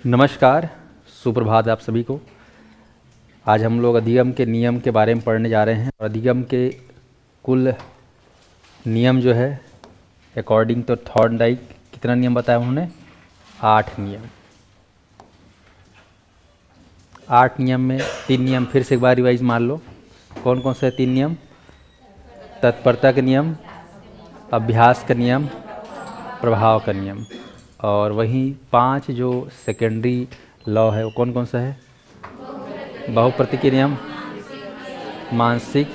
नमस्कार, सुप्रभात आप सभी को। आज हम लोग अधिगम के नियम के बारे में पढ़ने जा रहे हैं। और अधिगम के कुल नियम जो है अकॉर्डिंग टू थॉर्नडाइक कितना नियम बताया उन्होंने? 8 नियम। 8 नियम में 3 नियम फिर से एक बार रिवाइज मार लो। कौन कौन से 3 नियम? तत्परता का नियम, अभ्यास का नियम, प्रभाव का नियम। और वहीं 5 जो सेकेंडरी लॉ है वो कौन कौन सा है? बहुप्रतीक के नियम, मानसिक,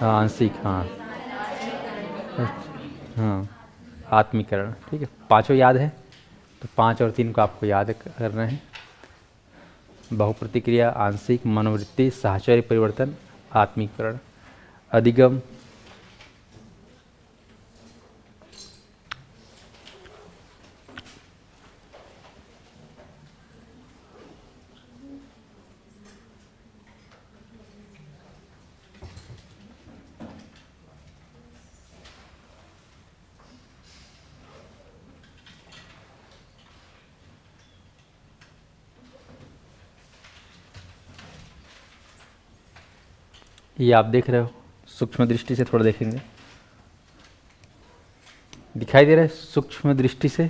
आंशिक, हाँ, आत्मीकरण। ठीक है, पांचों याद है तो 5 और 3 को आपको याद करना है। बहुप्रतिक्रिया, आंशिक, मनोवृत्ति, साहचर्य परिवर्तन, आत्मीकरण, अधिगम। ये आप देख रहे हो, सूक्ष्म दृष्टि से थोड़ा देखेंगे, दिखाई दे रहा है सूक्ष्म दृष्टि से।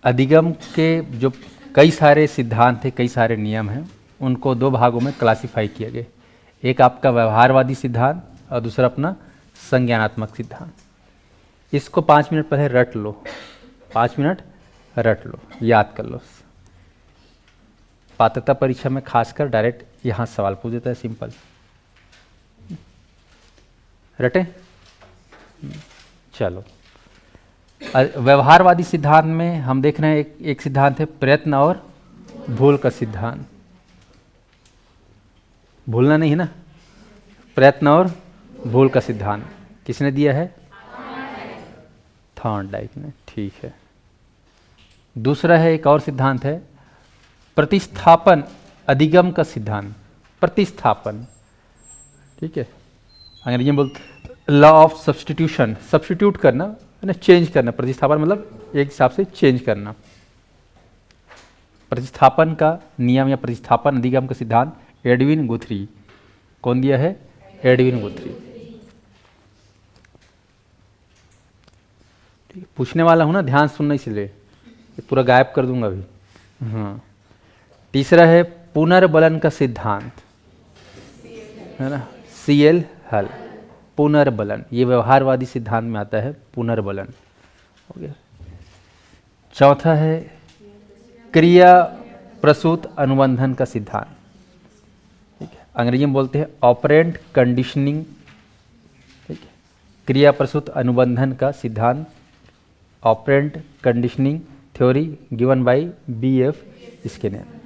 अधिगम के जो कई सारे सिद्धांत थे, कई सारे नियम हैं, उनको 2 भागों में क्लासिफाई किया गया। एक आपका व्यवहारवादी सिद्धांत और दूसरा अपना संज्ञानात्मक सिद्धांत। इसको 5 मिनट पहले रट लो, 5 मिनट रट लो, याद कर लो। पात्रता परीक्षा में खासकर डायरेक्ट यहाँ सवाल पूछ देता है, सिंपल। रटे? चलो, व्यवहारवादी सिद्धांत में हम देख रहे हैं एक सिद्धांत है प्रयत्न और भूल का सिद्धांत। भूलना नहीं है ना, प्रयत्न और भूल का सिद्धांत किसने दिया है? थॉर्नडाइक ने। ठीक है। दूसरा है एक और सिद्धांत है प्रतिस्थापन अधिगम का सिद्धांत। प्रतिस्थापन, ठीक है, अंग्रेजी में बोलते लॉ ऑफ सब्स्टिट्यूशन। सब्स्टिट्यूट करना ना, चेंज करना। प्रतिस्थापन मतलब एक हिसाब से चेंज करना। प्रतिस्थापन का नियम या प्रतिस्थापन अधिगम का सिद्धांत एडविन गुथरी। कौन दिया है? एडविन गुथरी। ठीक है, पूछने वाला हूं ना, ध्यान सुनना, इसलिए पूरा गायब कर दूंगा अभी। हाँ। तीसरा है पुनर्बलन का सिद्धांत, है ना, CL हल। पुनर्बलन, ये व्यवहारवादी सिद्धांत में आता है, पुनर्बलन हो गया। चौथा है क्रिया प्रसूत अनुबंधन का सिद्धांत। ठीक है, अंग्रेजी में बोलते हैं ऑपरेंट कंडीशनिंग। ठीक है, क्रिया प्रसूत अनुबंधन का सिद्धांत, operant conditioning theory given by BF Skinner.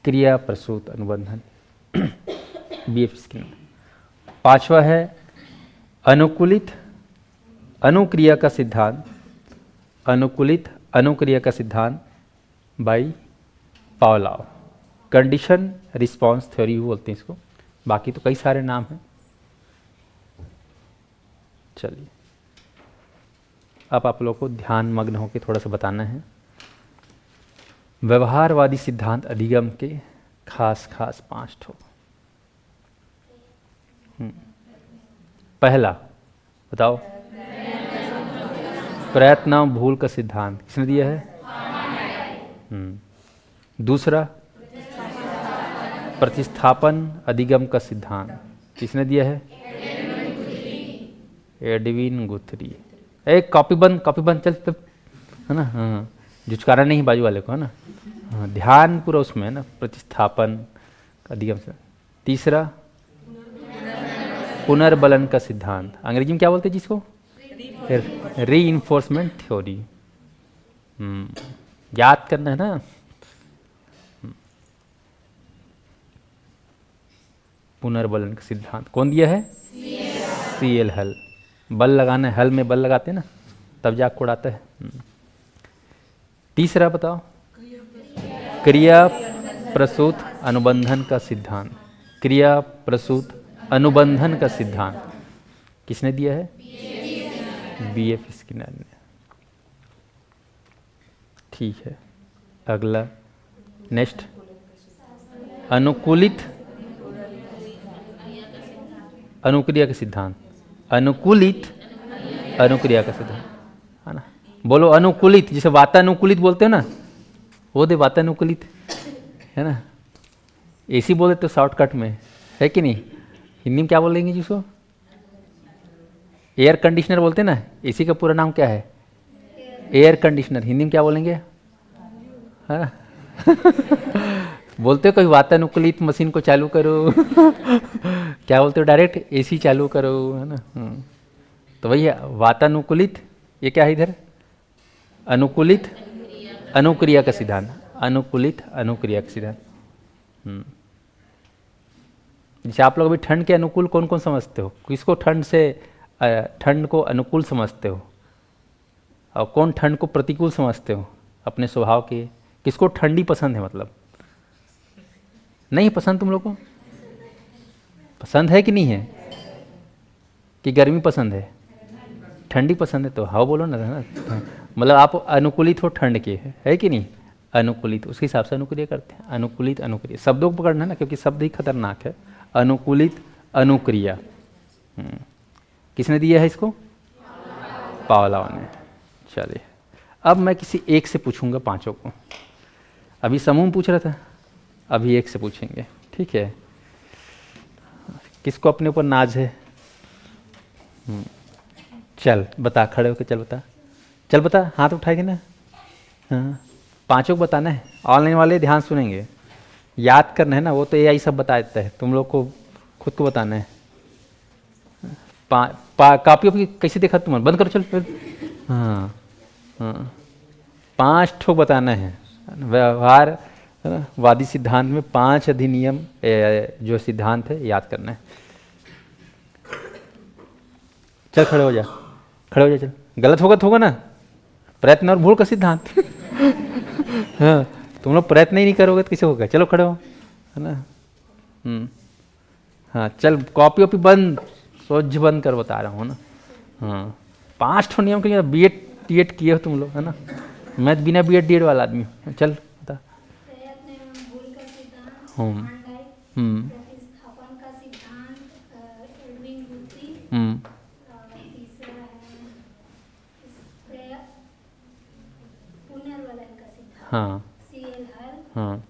क्रिया प्रसूत अनुबंधन BF स्किनर। पांचवा है अनुकूलित अनुक्रिया का सिद्धांत। अनुकूलित अनुक्रिया का सिद्धांत by Pavlov. Condition response theory बोलते हैं इसको, बाकी तो कई सारे नाम हैं। चलिए, अब आप लोगों को ध्यान मग्न होकर थोड़ा सा बताना है व्यवहारवादी सिद्धांत अधिगम के खास 5 ठो। पहला बताओ, प्रयत्न भूल का सिद्धांत किसने दिया है? दूसरा प्रतिस्थापन अधिगम का सिद्धांत किसने दिया है? एडविन गुथरी। एक कॉपी बंद चल तब, है ना। हाँ, जुचकारा नहीं बाजू वाले को, है ना। हाँ, ध्यान पूरा उसमें है ना, प्रतिस्थापन अधिगम से। तीसरा पुनर्बलन का सिद्धांत, अंग्रेजी में क्या बोलते हैं जिसको? Reinforcement theory. याद करना है ना। पुनर्बलन का सिद्धांत कौन दिया है? CL हल। बल लगाना है, हल में बल लगाते हैं ना, तब जाग को उड़ाता है। तीसरा बताओ, क्रिया प्रसूत अनुबंधन का सिद्धांत। क्रिया प्रसूत अनुबंधन का सिद्धांत किसने दिया है? BF स्किनर ने। ठीक है, अगला नेक्स्ट, अनुकूलित अनुक्रिया का सिद्धांत। अनुकूलित अनुक्रिया का सिद्धांत, है ना। बोलो अनुकूलित, जिसे वातानुकूलित बोलते हो ना, वो दे वातानुकूलित, है ना। एसी बोले तो शॉर्टकट में, है कि नहीं। हिंदी में क्या बोलेंगे जिसको, एयर कंडीशनर बोलते हैं ना। एसी का पूरा नाम क्या है, एयर कंडीशनर। हिंदी में क्या बोलेंगे, है ना। बोलते हो कभी वातानुकूलित मशीन को चालू करो। क्या बोलते हो, डायरेक्ट एसी चालू करो, है ना। तो वही वातानुकूलित, ये क्या है इधर, अनुकूलित अनुक्रिया का सिद्धांत। अनुकूलित अनुक्रिया का सिद्धांत। जैसे आप लोग अभी ठंड के अनुकूल कौन कौन समझते हो, किसको ठंड से, ठंड को अनुकूल समझते हो, और कौन ठंड को प्रतिकूल समझते हो अपने स्वभाव के। किसको ठंडी पसंद है, मतलब नहीं पसंद तुम लोग को, पसंद है कि नहीं है, कि गर्मी पसंद है, ठंडी पसंद है। तो हाँ बोलो ना, है ना। मतलब आप अनुकूलित हो ठंड के, है कि नहीं, अनुकूलित, उसके हिसाब से अनुक्रिया करते हैं। अनुकूलित अनुक्रिया, शब्दों को पकड़ना है ना, क्योंकि शब्द ही खतरनाक है। अनुकूलित अनुक्रिया, किसने दिया है इसको, पावलोव ने। चलिए, अब मैं किसी एक से पूछूंगा पांचों को। अभी समूह में पूछ रहा था, अभी एक से पूछेंगे, ठीक है। किसको अपने ऊपर नाज है, चल बता, खड़े होकर चल बता, चल बता, हाथ उठाएगी ना। हाँ, पांचों को बताना है। ऑनलाइन वाले ध्यान सुनेंगे, याद करना है ना, वो तो एआई सब बता देता है, तुम लोग को खुद को बताना है। कॉपी वॉपी कैसे देखा तुम्हारा, बंद करो, चल। हाँ हाँ, 5 ठोक बताना है। व्यवहार, है ना, वादी सिद्धांत में 5 अधिनियम जो सिद्धांत है याद करना है। चल खड़े हो जा, खड़े हो जा, चल। गलत होगा तो होगा ना, प्रयत्न और भूल का सिद्धांत। हाँ, तुम लोग प्रयत्न ही नहीं करोगे तो कैसे होगा। चलो खड़े हो, है ना। हाँ चल, कॉपी वॉपी बंद, सोच बंद कर, बता रहा हूँ ना। हाँ, 5 ठो नियम के, बीएड टीएड किए हो तुम लोग, है ना। मैं बिना बीएड डीएड वाला आदमी हूँ। चल बता। हाँ हाँ,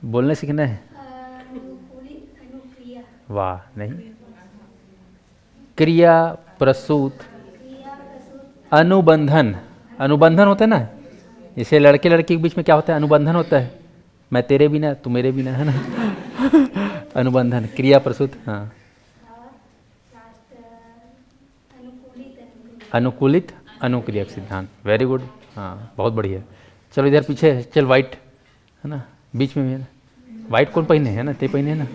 बोलने सीखना है। वाह, नहीं, क्रिया प्रसूत अनुबंधन। अनुबंधन होता है ना, जैसे लड़के लड़की के बीच में क्या होता है, अनुबंधन होता है। मैं तेरे बिना, तू मेरे बिना, है ना। अनुबंधन, क्रिया प्रसूत। हाँ, अनुकूलित अनुक्रिया का सिद्धांत, वेरी गुड। हाँ, बहुत बढ़िया। चलो इधर पीछे है, चल वाइट, है ना, बीच में भी है ना। वाइट कौन पहने है ना, ते पहने है ना।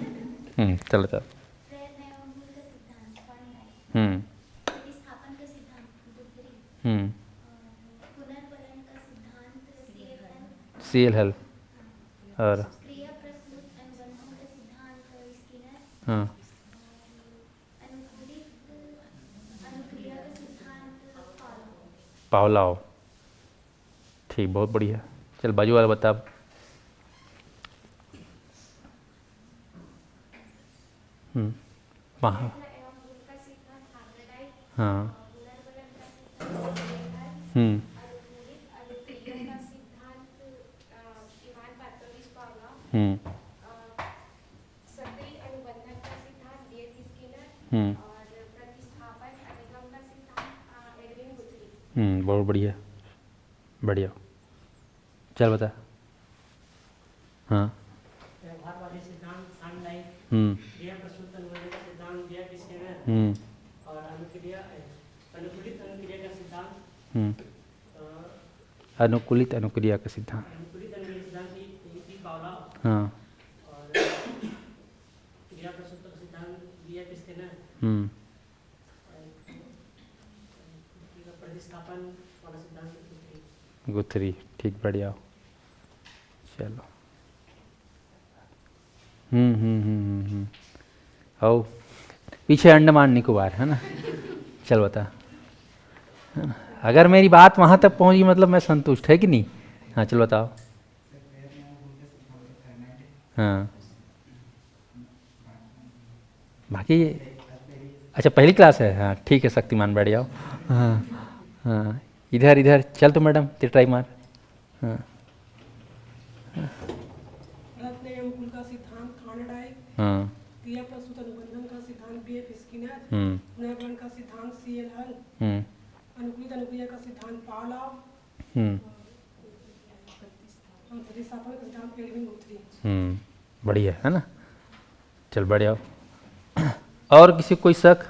चलो चल। सीएल हल, और हाँ, पावलोव। ठीक, बहुत बढ़िया। चल बाजू वाला बता। वहाँ, हाँ, बहुत बढ़िया, बढ़िया। चल बता। हाँ, व्यवहारवादी सिद्धांत थॉर्नडाइक, क्रिया प्रसूत अनुबंधन का सिद्धांत बीएफ स्किनर, और अनुकूलित अनुक्रिया का सिद्धांत, अनुकूलित अनुक्रिया का सिद्धांत, अनुकूलित अनुक्रिया सिद्धांत ई पावलोव, हाँ, और क्रिया प्रसूत का सिद्धांत बीएफ स्किनर, प्रतिस्थापन वाला सिद्धांत गुथरी। ठीक, बढ़िया। चलो, आओ पीछे अंडमान निकोबार, है ना। चल बता, है ना? अगर मेरी बात वहाँ तक पहुँची मतलब मैं संतुष्ट, है कि नहीं। हाँ चल बताओ। हाँ बाकी, अच्छा पहली क्लास है, हाँ ठीक है, शक्तिमान बैठ जाओ। हाँ हाँ, इधर इधर चल तो मैडम, ते ट्राई मार। हाँ रत्नयम कुल का सिद्धांत थॉर्नडाइक, हाँ क्रिया प्रस्तुत अनुबंधन का सिद्धांत बीएफ स्किनर, हम्म पुनर्गणन का सिद्धांत सीएल हल, हम्म अनुकूलित अनुक्रिया का सिद्धांत पावलोव, हम्म और प्रतिस्थापन का सिद्धांत एडविन गुथरी। बढ़िया है ना। चल बढ़िया। और किसी कोई शक।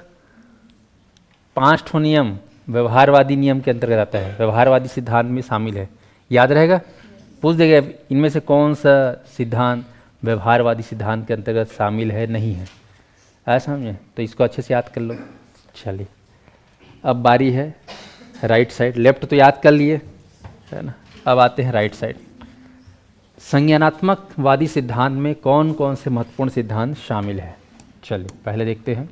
5 ठो नियम व्यवहारवादी नियम के अंतर्गत आता है, व्यवहारवादी सिद्धांत में शामिल है, याद रहेगा। पूछ देगा इनमें से कौन सा सिद्धांत व्यवहारवादी सिद्धांत के अंतर्गत शामिल है, नहीं है, आया समझे। तो इसको अच्छे से याद कर लो। चलिए अब बारी है राइट साइड। लेफ्ट तो याद कर लिए, है ना। अब आते हैं राइट साइड। संज्ञानात्मक वादी सिद्धांत में कौन कौन से महत्वपूर्ण सिद्धांत शामिल है। चलिए पहले देखते हैं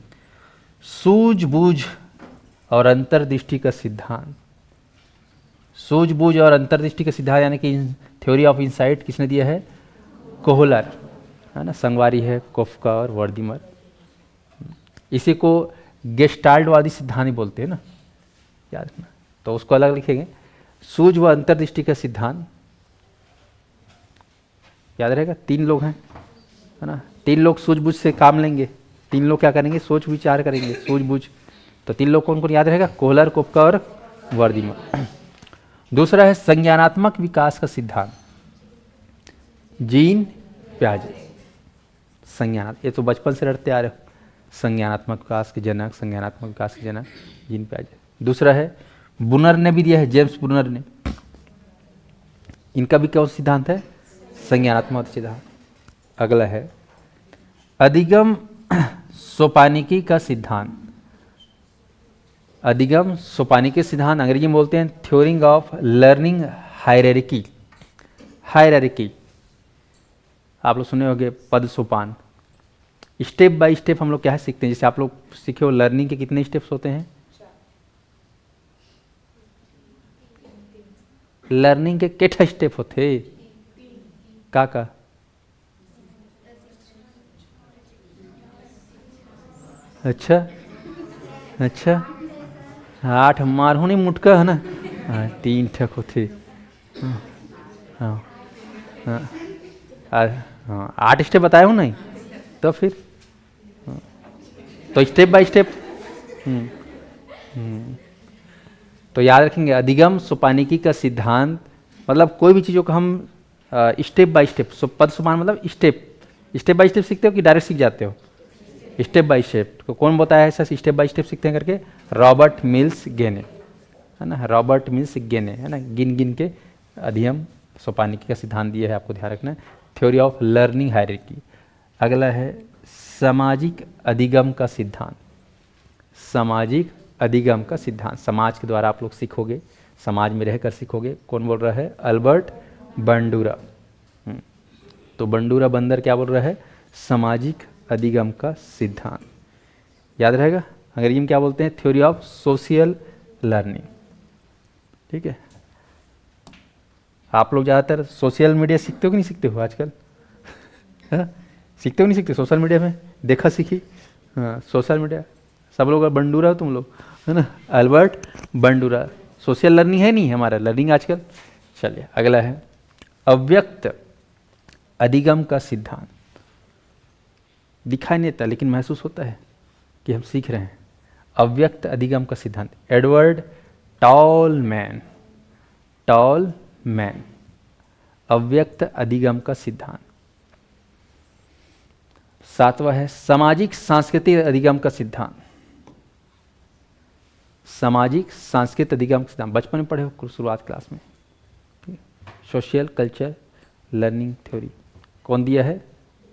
सूझबूझ और अंतर्दृष्टि का सिद्धांत। सूझबूझ और अंतर्दृष्टि का सिद्धांत यानी कि थ्योरी ऑफ इनसाइट किसने दिया है, कोहलर, है ना। संगवारी है कोफका और वर्दीमर। इसी को गेस्टाल्टवादी सिद्धांत ही बोलते हैं ना, याद रखना। तो उसको अलग लिखेंगे, सूझ व अंतर्दृष्टि का सिद्धांत, याद रहेगा। 3 लोग हैं, है ना। 3 लोग सूझबूझ से काम लेंगे, 3 लोग क्या करेंगे, सोच विचार करेंगे, सूझबूझ। तो 3 लोग कौन कौन याद रहेगा, कोहलर, कोफका और वर्दीमर। दूसरा है संज्ञानात्मक विकास का सिद्धांत, जीन प्याजे। संज्ञानात्मक, ये तो बचपन से रटते आ रहे हो, संज्ञानात्मक विकास के जनक, संज्ञानात्मक विकास के जनक जीन प्याजे। दूसरा है बुनर ने भी दिया है, जेम्स बुनर ने। इनका भी कौन सिद्धांत है, संज्ञानात्मक सिद्धांत। अगला है अधिगम सोपानिकी का सिद्धांत। अधिगम सोपानिकी सिद्धांत अंग्रेजी में बोलते हैं theory of learning hierarchy. Hierarchy आप लोग सुने होंगे, पद सोपान। स्टेप बाय स्टेप हम लोग क्या है सीखते हैं। जैसे आप लोग सीखे हो लर्निंग के कितने स्टेप्स होते हैं, लर्निंग के कितने स्टेप होते, का अच्छा अच्छा 8 मारहू नहीं मुटका, है ना। हाँ 3 ठक होते। हाँ हाँ हाँ 8 स्टेप बताए हो नहीं, तो फिर हाँ। तो स्टेप बाय स्टेप तो याद रखेंगे अधिगम सोपानिकी का सिद्धांत, मतलब कोई भी चीज़ों को हम स्टेप बाय स्टेप, पद सोपान मतलब स्टेप बाय स्टेप सीखते हो कि डायरेक्ट सीख जाते हो, स्टेप बाय स्टेप। तो कौन बताया है ऐसा स्टेप बाय स्टेप सीखते हैं करके, रॉबर्ट मिल्स गेने, है ना। रॉबर्ट मिल्स गेने, है ना। गिन गिन के अधिगम सोपानिकी का सिद्धांत दिया है, आपको ध्यान रखना है। Theory of learning hierarchy. अगला है सामाजिक अधिगम का सिद्धांत। सामाजिक अधिगम का सिद्धांत, समाज के द्वारा आप लोग सीखोगे, समाज में रहकर सीखोगे। कौन बोल रहा है, अल्बर्ट बंडूरा। तो बंडूरा बंदर क्या बोल रहा है, सामाजिक अधिगम का सिद्धांत, याद रहेगा। अंग्रेजी में क्या बोलते हैं, थ्योरी ऑफ सोशल लर्निंग। ठीक है। आप लोग ज़्यादातर सोशल मीडिया सीखते हो कि नहीं सीखते हो आजकल, सीखते हो नहीं सीखते, सोशल मीडिया में देखा सीखी। हाँ सोशल मीडिया, सब लोग बंडूरा हो तुम लोग, है ना। अल्बर्ट बंडूरा, सोशल लर्निंग है नहीं हमारा लर्निंग आजकल। चलिए अगला है अव्यक्त अधिगम का सिद्धांत। दिखाई नहीं देता लेकिन महसूस होता है कि हम सीख रहे हैं। अव्यक्त अधिगम का सिद्धांत, एडवर्ड टॉलमैन। टॉलमैन, अव्यक्त अधिगम का सिद्धांत। 7वां है सामाजिक सांस्कृतिक अधिगम का सिद्धांत। सामाजिक सांस्कृतिक अधिगम का सिद्धांत बचपन में पढ़े हो शुरुआत क्लास में। सोशल कल्चर लर्निंग थ्योरी कौन दिया है,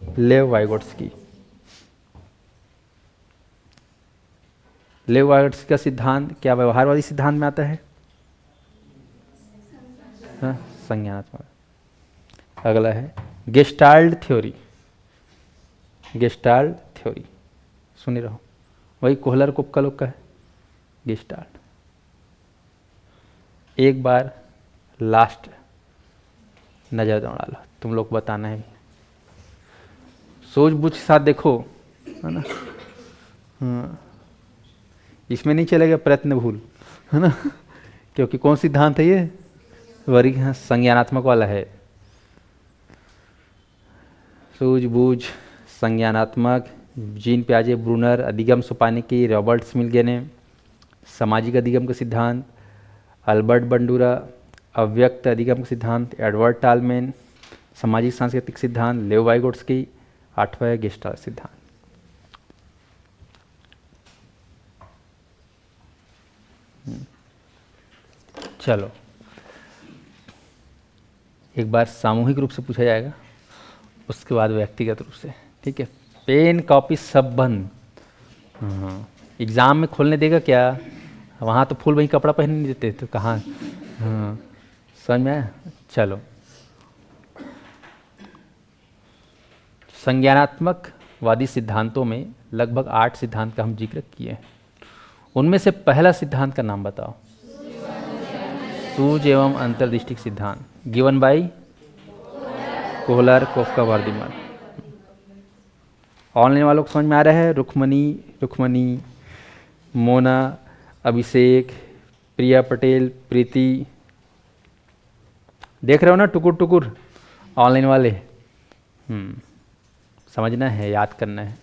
लेव वाइगोट्स्की। लेव वाइगोट्स्की का सिद्धांत क्या व्यवहारवादी सिद्धांत में आता है, हाँ संज्ञानात्मक। अगला है गेस्टाल्ट थ्योरी। गेस्टाल्ट थ्योरी सुने रहो, वही कोहलर कुप्का लोग का है गेस्टाल्ट। एक बार लास्ट नज़र दौड़ा लो, तुम लोग को बताना है, सूझबूझ के साथ देखो, है ना। हाँ, इसमें नहीं चलेगा प्रयत्न भूल, है ना, क्योंकि कौन सिद्धांत है ये, वर्ग, हाँ, संज्ञानात्मक वाला है। सूझबूझ, संज्ञानात्मक, जीन पियाजे, ब्रूनर, अधिगम सोपानिकी, रॉबर्ट स्मिल्गे ने, सामाजिक अधिगम का सिद्धांत, अल्बर्ट बंडूरा, अव्यक्त अधिगम का सिद्धांत, एडवर्ड टालमैन, सामाजिक सांस्कृतिक सिद्धांत, लेव वाइगोट्स्की, 8वां है गेस्टाल्ट सिद्धांत। चलो एक बार सामूहिक रूप से पूछा जाएगा, उसके बाद व्यक्तिगत रूप से, ठीक है। पेन कॉपी सब बंद। हाँ, एग्ज़ाम में खोलने देगा क्या, वहाँ तो फूल वहीं कपड़ा पहनने नहीं देते तो कहाँ। हाँ, समझ में आया। चलो, संज्ञानात्मक वादी सिद्धांतों में लगभग 8 सिद्धांत का हम जिक्र किए हैं। उनमें से पहला सिद्धांत का नाम बताओ। सूझ एवं अंतर्दृष्टिक सिद्धांत, गिवन बाई कोहलर, कोफ्का, वर्दीमन। ऑनलाइन वालों को समझ में आ रहा है। रुक्मणी, मोना, अभिषेक, प्रिया पटेल, प्रीति, देख रहे हो ना टुकुर टुकुर ऑनलाइन वाले। समझना है, याद करना है।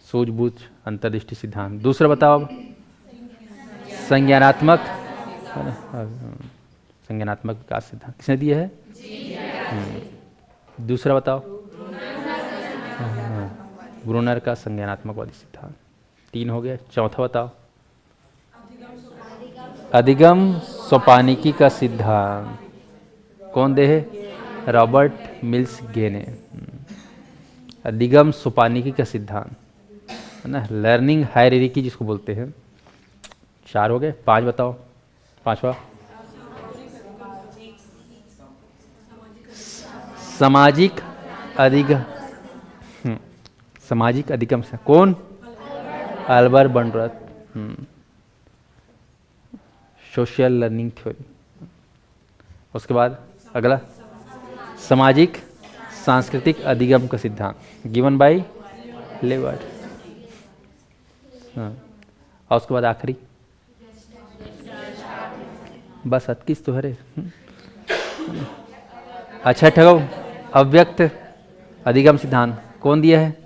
सूझबूझ, अंतर्दृष्टि सिद्धांत। दूसरा बताओ अब, संज्ञानात्मक, संज्ञानात्मक विकास सिद्धांत किसने दिया है? दूसरा बताओ, ब्रूनर का संज्ञानात्मकवादी सिद्धांत। 3 हो गया। चौथा बताओ, अधिगम सोपानिकी का सिद्धांत, कौन दे है? रॉबर्ट मिल्स गे ने। अधिगम सोपानिकी का सिद्धांत, है ना, लर्निंग हायरार्की जिसको बोलते हैं। 4 हो गए। 5 बताओ, 5वां, सामाजिक अधिगम। सामाजिक अधिगम से कौन? Albert Bandura. Social learning theory. उसके बाद अगला, सामाजिक सांस्कृतिक अधिगम का सिद्धांत, गिवन बाय लेवर्ट। हाँ, और उसके बाद आखिरी, बस 21 तो हरे। अच्छा ठहरो, अव्यक्त अधिगम सिद्धांत कौन दिया है?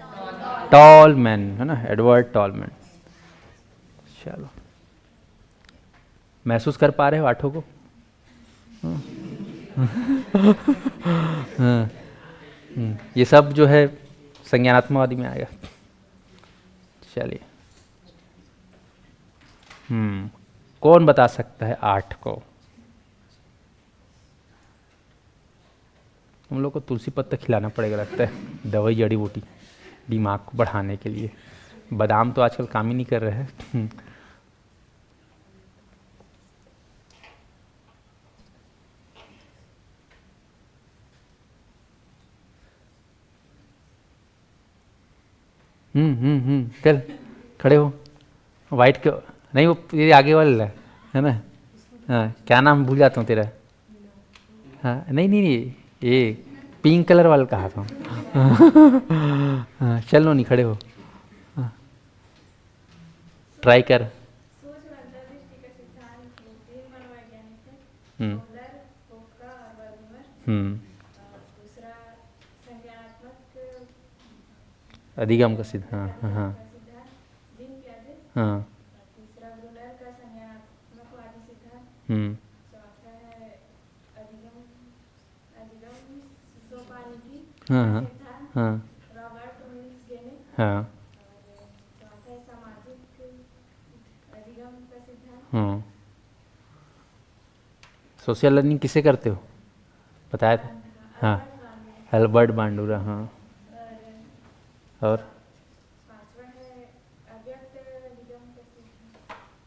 टॉलमैन, है ना, एडवर्ड टॉलमैन। चलो, महसूस कर पा रहे हो 8 को? ये सब जो है संज्ञानात्मकवादी में आएगा। चलिए, कौन बता सकता है 8 को? हम लोग को तुलसी पत्ता खिलाना पड़ेगा लगता है, दवाई जड़ी बूटी दिमाग को बढ़ाने के लिए। बादाम तो आजकल काम ही नहीं कर रहे हैं। चल खड़े हो। वाइट के नहीं, वो ये आगे वाला है ना। हाँ, क्या नाम भूल जाता हूँ तेरा। हाँ, नहीं, ये पिंक कलर वाला कहा था। हाँ, चलो नहीं, खड़े हो। हाँ, ट्राई कर। अधिगम का सिद्धांत। हाँ हाँ हाँ। हाँ हाँ हाँ हाँ हाँ। सोशल लर्निंग किसे करते हो बताया था? हाँ, अल्बर्ट बांडूरा। हाँ, और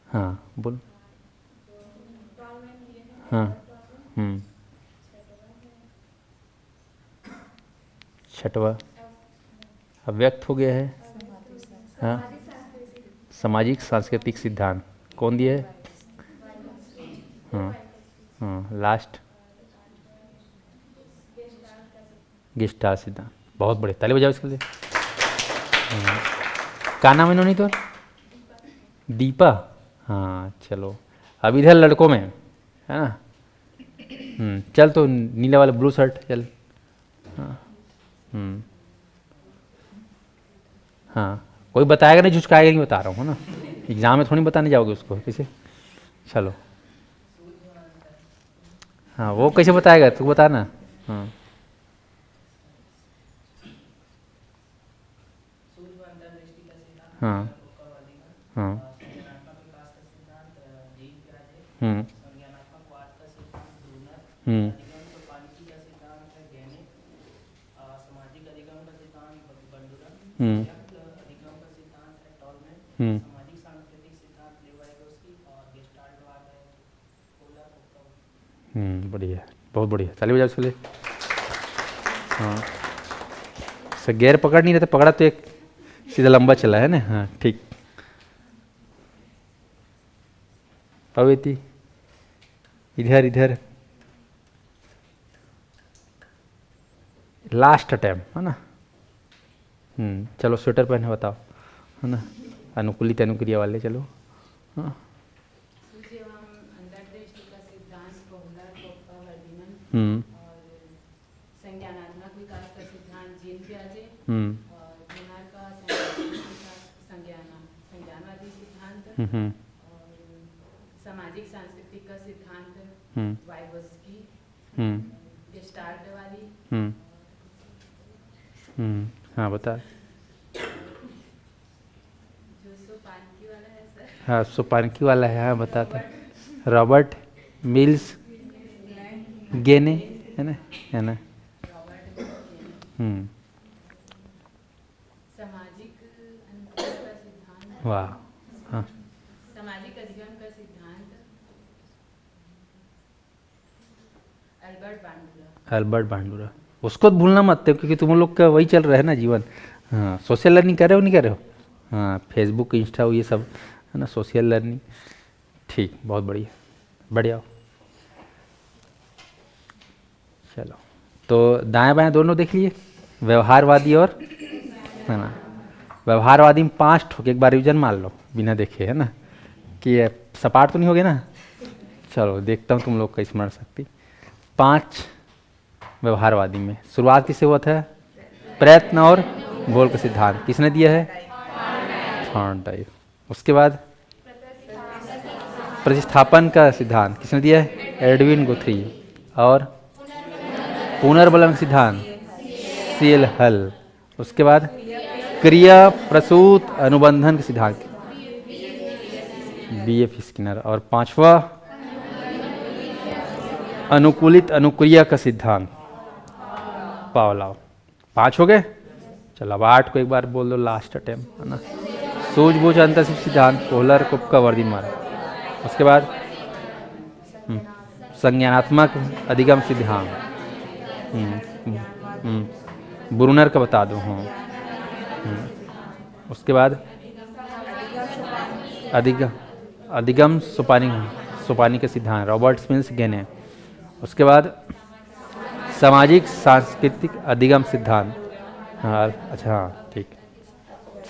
हाँ बोल। हाँ, छठवा अव्यक्त हो गया है। हाँ, सामाजिक सांस्कृतिक सिद्धांत कौन दिया है? हाँ हाँ, लास्ट गेस्टाल्ट सिद्धांत। बहुत बढ़िया, ताली बजाओ इसके लिए। हाँ, क्या नाम है इन्होंने तो? दीपा। हाँ चलो, अब इधर लड़कों में है ना। चल तो नीला वाला ब्लू शर्ट चल। हाँ हाँ, कोई बताएगा नहीं, झुचकाएगा नहीं, बता रहा हूँ है ना। एग्जाम में थोड़ी बताने जाओगे उसको कैसे। चलो हाँ, वो कैसे बताएगा, तू बता ना। हाँ हाँ हाँ हम्म हम्म हम्म बढ़िया, बहुत बढ़िया, ताली बजाओ इसके लिए। हाँ, से गैर पकड़ नहीं रहता, पकड़ा तो एक सीधा लंबा चला है ना। हाँ ठीक। पवेती इधर इधर, लास्ट अटैम्प है ना। चलो स्वेटर पहने बताओ है ना, अनुकूलित अनुक्रिया वाले। चलो हाँ हम्म संज्ञानात्मक विकास का सिद्धांत जीन पियाजे हम्म और जेनार का संज्ञानवादी सिद्धांत और सामाजिक सांस्कृतिक का सिद्धांत वाइगोस्की, गेस्टाल्टवादी। हाँ बता। जो सोपानकी वाला है सर। हाँ सोपानकी वाला है, हाँ बताते। रॉबर्ट मिल्स गेने है ना, है ना। सामाजिक अनुकूल का सिद्धांत। वाह। हाँ, सामाजिक अधिगम का सिद्धांत अल्बर्ट बांडुरा। उसको तो भूलना मत, क्योंकि तुम लोग का वही चल रहा है ना जीवन। हाँ, सोशल लर्निंग कर रहे हो नहीं कर रहे हो? हाँ, फेसबुक इंस्टा ये सब है ना, सोशल लर्निंग। ठीक, बहुत बढ़िया, बढ़िया। चलो, तो दाएं बाएं दोनों देख लिए, व्यवहारवादी और है ना। व्यवहारवादी में 5 ठोक, एक बार रिविजन मान लो बिना देखे है ना, कि ये सपाट तो नहीं हो गया ना। चलो देखता हूँ तुम लोग का स्मरण शक्ति। 5 व्यवहारवादी में शुरुआत किससे हुआ था? प्रयत्न और गोल का सिद्धांत किसने दिया है? थॉर्नडाइक। उसके बाद प्रतिस्थापन का सिद्धांत किसने दिया है? एडविन गुथ्री। और पुनर्बलन सिद्धांत सीएल हल। उसके बाद क्रिया प्रसूत अनुबंधन का सिद्धांत बीएफ स्किनर। और 5वां अनुकूलित अनुक्रिया का सिद्धांत पावलोव। 5 हो गए। चलो अब 8 को एक बार बोल दो, लास्ट अटेम्प्ट है ना। सूझबूझ अंतर सिद्धांत कोहलर कुपका वर्दीमान। उसके बाद संज्ञानात्मक अधिगम सिद्धांत ब्रूनर का बता दो। हाँ, उसके बाद अधिगम सोपानी का सिद्धांत रॉबर्ट स्मिल्स गेने। उसके बाद सामाजिक सांस्कृतिक अधिगम सिद्धांत, हाँ अच्छा हाँ ठीक,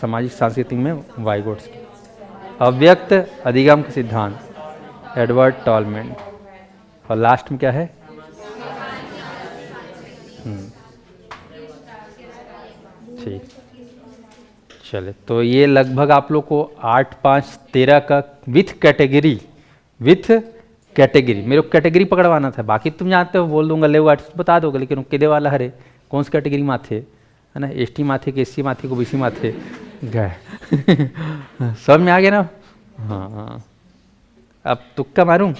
सामाजिक सांस्कृतिक में वाइगोट्स्की। अव्यक्त अधिगम का सिद्धांत एडवर्ड टॉलमैन। और लास्ट में क्या है? ठीक, चले तो ये लगभग आप लोग को 8, 5, 13 का विथ कैटेगरी मेरे को कैटेगरी पकड़वाना था। बाकी तुम जानते हो, बोल दूंगा ले आर्टिस्ट बता दोगे, लेकिन किदे वाला हरे कौन सी कैटेगरी माथे है ना, एसटी माथे के, एससी माथे को, बीसी माथे गए सब में आ गया ना। हाँ, अब तुक्का मारूं।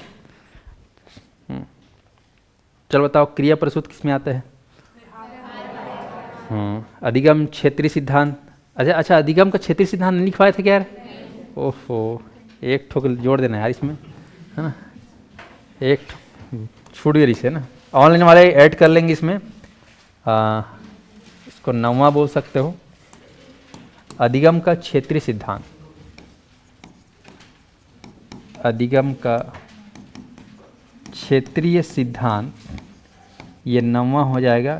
चलो बताओ, क्रिया प्रसूत किस में आता है? अधिगम क्षेत्रीय सिद्धांत। अच्छा अधिगम का क्षेत्रीय सिद्धांत नहीं लिखवाए थे क्या यार? ओहो, एक ठोक जोड़ देना यार इसमें है ना, एक छूट गई इसे ना। ऑनलाइन वाले ऐड कर लेंगे इसमें। इसको 9वां बोल सकते हो। अधिगम का क्षेत्रीय सिद्धांत, अधिगम का क्षेत्रीय सिद्धांत, ये 9वां हो जाएगा,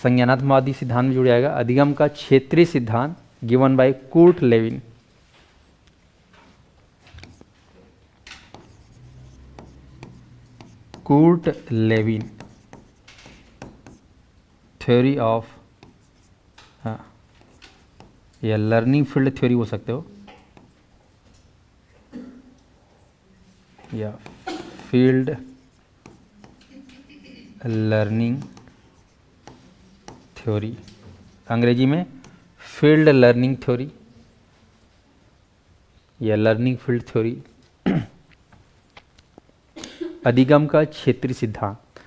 संज्ञानात्मकवादी सिद्धांत में जुड़ जाएगा। अधिगम का क्षेत्रीय सिद्धांत given by Kurt Lewin. Kurt Lewin, theory of, हाँ, या लर्निंग फील्ड थ्योरी बोल सकते हो, या फील्ड लर्निंग थ्योरी, अंग्रेजी में फील्ड लर्निंग थ्योरी या लर्निंग फील्ड थ्योरी। अधिगम का क्षेत्रीय सिद्धांत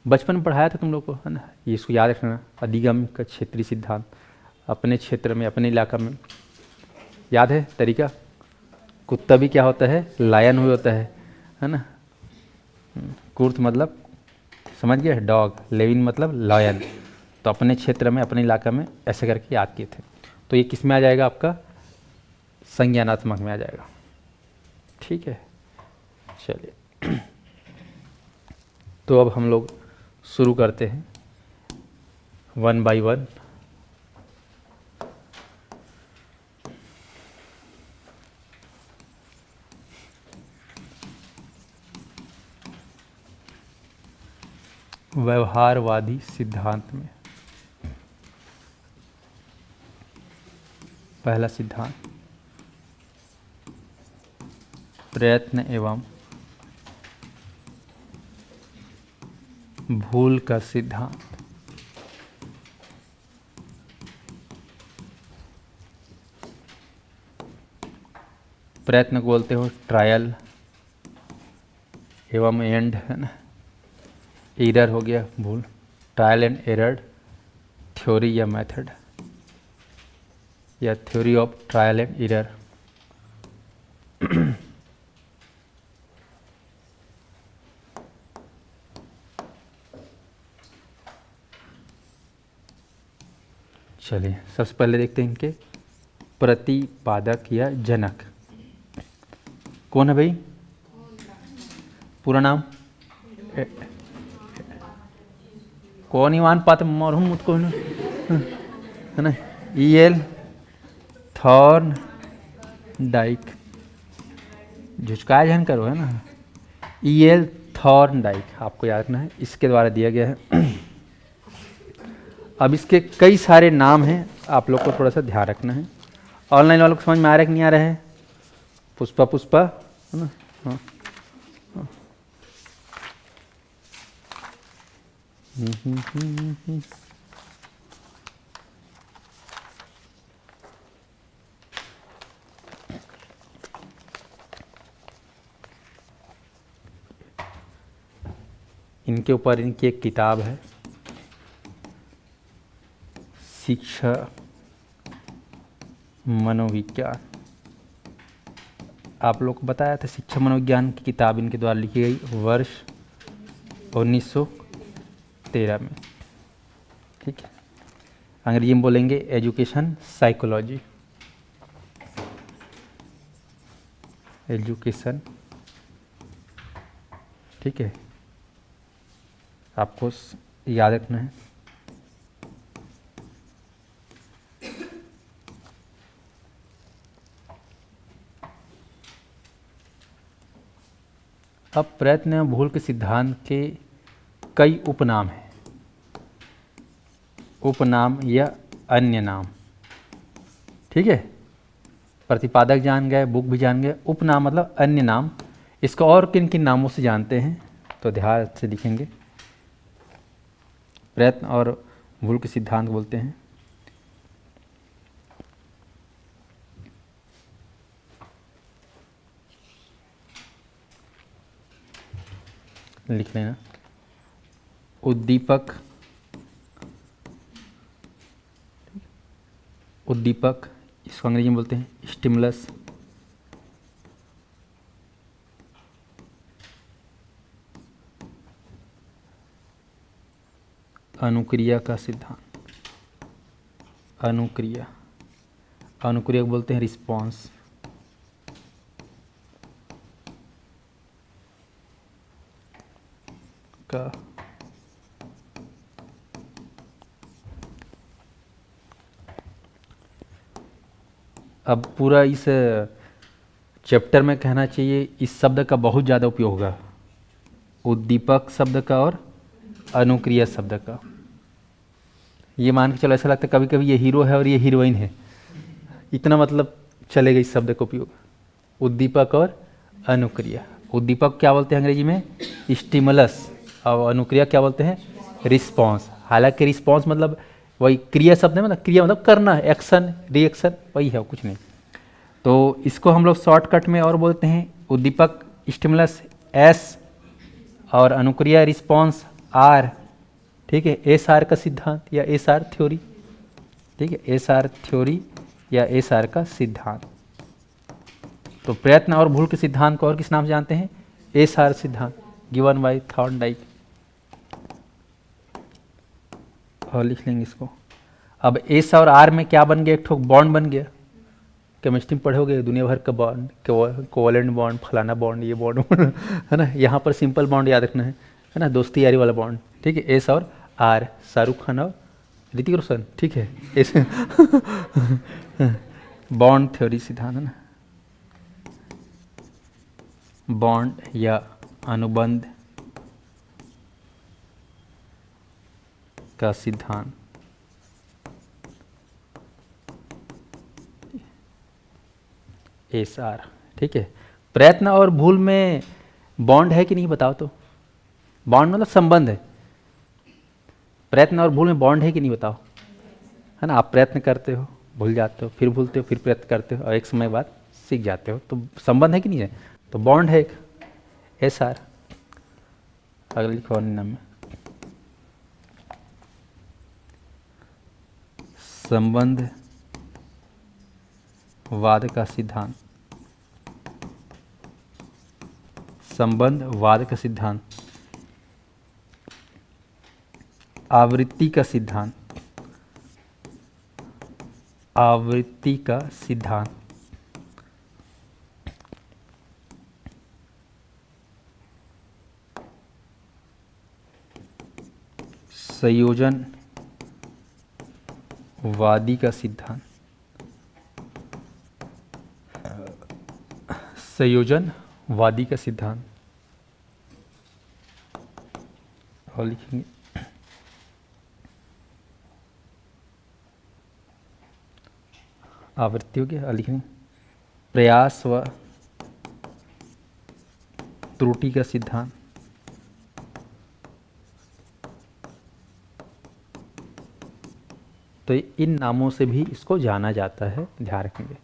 बचपन में पढ़ाया था तुम लोग को, है ना, ये इसको याद रखना। अधिगम का क्षेत्रीय सिद्धांत, अपने क्षेत्र में, अपने इलाका में, याद है तरीका। कुत्ता भी क्या होता है, लायन हुआ होता है ना। कुर्त मतलब समझ गए, डॉग, लेविन मतलब लायन। तो अपने क्षेत्र में, अपने इलाका में ऐसे करके याद किए थे। तो ये किस में आ जाएगा, आपका संज्ञानात्मक में आ जाएगा। ठीक है, चलिए तो अब हम लोग शुरू करते हैं 1 बाय 1। व्यवहारवादी सिद्धांत में पहला सिद्धांत, प्रयत्न एवं भूल का सिद्धांत। प्रयत्न को बोलते हो ट्रायल एवं एंड, है ना। एरर हो गया भूल, ट्रायल एंड एरर थ्योरी या मेथड, या theory of trial and error. चलिए सबसे पहले देखते हैं इनके प्रतिपादक या जनक कौन है भाई। पूरा नाम कौन ईवान पात मरहूम मुझको है ना। E.L. थॉर्न डाइक, झुचकाया जहन करो, है ना। E.L. थॉर्न डाइक आपको याद रखना है, इसके द्वारा दिया गया है। अब इसके कई सारे नाम हैं, आप लोग को थोड़ा सा ध्यान रखना है। ऑनलाइन वालों को समझ में आ रहा है कि नहीं आ रहा है। पुष्पा पुष्पा, है ना। हाँ हाँ। इनके ऊपर इनकी एक किताब है, शिक्षा मनोविज्ञान। आप लोग को बताया था शिक्षा मनोविज्ञान की किताब इनके द्वारा लिखी गई वर्ष 1913 में। ठीक है, अंग्रेजी में बोलेंगे एजुकेशन साइकोलॉजी, एजुकेशन। ठीक है, आपको याद रखना है। अब प्रयत्न एवं भूल के सिद्धांत के कई उपनाम हैं, उपनाम या अन्य नाम। ठीक है, प्रतिपादक जान गए, बुक भी जान गए, उपनाम मतलब अन्य नाम। इसको और किन किन नामों से जानते हैं तो ध्यान से लिखेंगे। प्रयत्न और भूल के सिद्धांत बोलते हैं लिख लेना, उद्दीपक, उद्दीपक इसको अंग्रेजी में बोलते हैं स्टिमुलस, अनुक्रिया का सिद्धांत, अनुक्रिया, अनुक्रिया को बोलते हैं रिस्पॉन्स। का अब पूरा इस चैप्टर में कहना चाहिए इस शब्द का बहुत ज़्यादा उपयोग होगा, उद्दीपक शब्द का और अनुक्रिया शब्द का। ये मान के चलो, ऐसा लगता है कभी कभी ये हीरो है और ये हीरोइन है, इतना मतलब चलेगा इस शब्द का उपयोग। उद्दीपक और अनुक्रिया। उद्दीपक क्या बोलते हैं अंग्रेजी में? स्टिमुलस, और अनुक्रिया क्या बोलते हैं? रिस्पॉन्स। हालांकि रिस्पॉन्स मतलब वही क्रिया शब्द है, मतलब क्रिया मतलब करना, एक्शन, रिएक्शन, वही है, कुछ नहीं। तो इसको हम लोग शॉर्टकट में और बोलते हैं उद्दीपक स्टिमुलस एस और अनुक्रिया रिस्पॉन्स आर। ठीक है, एस आर का सिद्धांत या एस आर थ्योरी। ठीक है, एस आर थ्योरी या एस आर का सिद्धांत। तो प्रयत्न और भूल के सिद्धांत को और किस नाम से जानते हैं? एस आर सिद्धांत, गिवन बाय थॉर्नडाइक। और लिख लेंगे इसको। अब एस और आर में क्या बन गया? एक ठोक बॉन्ड बन गया। केमिस्ट्री में पढ़ोगे दुनिया भर का बॉन्ड, कोवलेंट बॉन्ड, फलाना बॉन्ड, ये बॉन्ड है ना। यहाँ पर सिंपल बॉन्ड याद रखना है ना, दोस्ती यारी वाला बॉन्ड। ठीक है, एस और आर, शाहरुख खान और ऋतिक रोशन। ठीक है, एस बॉन्ड थ्योरी सिद्धांत है ना, बॉन्ड या अनुबंध का सिद्धांत। S R. ठीक है, प्रयत्न और भूल में बॉन्ड है कि नहीं बताओ तो? बॉन्ड मतलब संबंध है। प्रयत्न और भूल में बॉन्ड है कि नहीं बताओ? है ना, आप प्रयत्न करते हो, भूल जाते हो, फिर भूलते हो, फिर प्रयत्न करते हो और एक समय बाद सीख जाते हो, तो संबंध है कि नहीं है? तो बॉन्ड है एक, एस आर। अगले लिखो अन्य नाम में संबंध वाद का सिद्धांत। संबंधवाद का सिद्धांत। आवृत्ति का सिद्धांत। आवृत्ति का सिद्धांत। संयोजन वादी का सिद्धांत। संयोजन वादी का सिद्धांत। और लिखेंगे आवृत्ति हो गया। लिखेंगे प्रयास व त्रुटि का सिद्धांत। तो इन नामों से भी इसको जाना जाता है, ध्यान रखेंगे।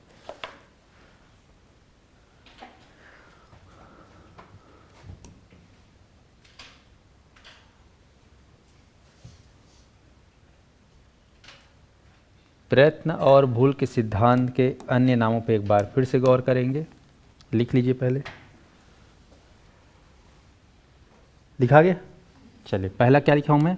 प्रयत्न और भूल के सिद्धांत के अन्य नामों पर एक बार फिर से गौर करेंगे। लिख लीजिए पहले। लिखा गया? चलिए, पहला क्या लिखा हूं मैं?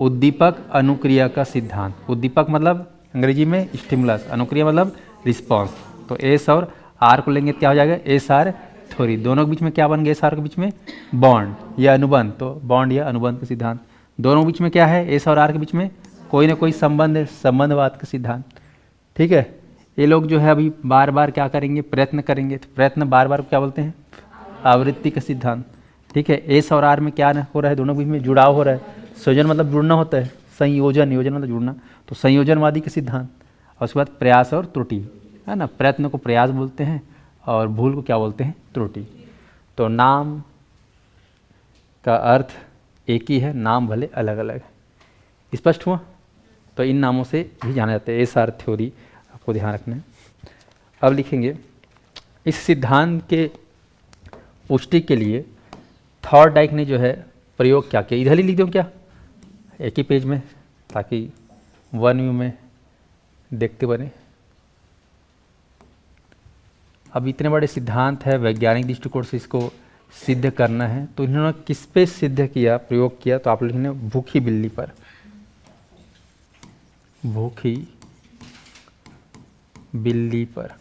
उद्दीपक अनुक्रिया का सिद्धांत। उद्दीपक मतलब अंग्रेजी में स्टिमुलस, अनुक्रिया मतलब रिस्पॉन्स। तो एस और आर को लेंगे, क्या हो जाएगा? S R theory. दोनों के बीच में क्या बन गया? एस आर के बीच में बॉन्ड या अनुबंध। तो बॉन्ड या अनुबंध का सिद्धांत। दोनों के बीच में क्या है? एस और आर के बीच में कोई ना कोई संबंध है, संबंधवाद का सिद्धांत। ठीक है, ये लोग जो है अभी बार बार क्या करेंगे? प्रयत्न करेंगे। तो प्रयत्न बार बार क्या बोलते हैं? आवृत्ति का सिद्धांत। ठीक है, एस और आर में क्या हो रहा है? दोनों के बीच में जुड़ाव हो रहा है। संयोजन मतलब जुड़ना होता है, संयोजन, योजन मतलब जुड़ना। तो संयोजनवादी के सिद्धांत। और उसके बाद प्रयास और त्रुटि, है ना। प्रयत्न को प्रयास बोलते हैं और भूल को क्या बोलते हैं? त्रुटि। तो नाम का अर्थ एक ही है, नाम भले अलग अलग है। स्पष्ट हुआ? तो इन नामों से भी जाना जाता है। एस आर थ्योरी आपको ध्यान रखना है। अब लिखेंगे इस सिद्धांत के पुष्टि के लिए थॉर्नडाइक ने जो है प्रयोग क्या किया। इधर ही लिख दूँ क्या, एक ही पेज में, ताकि वन व्यू में देखते बने। अब इतने बड़े सिद्धांत है, वैज्ञानिक दृष्टिकोण से इसको सिद्ध करना है, तो इन्होंने किस पे सिद्ध किया, प्रयोग किया? तो आप लिखेंगे भूखी बिल्ली पर। भूखी बिल्ली पर।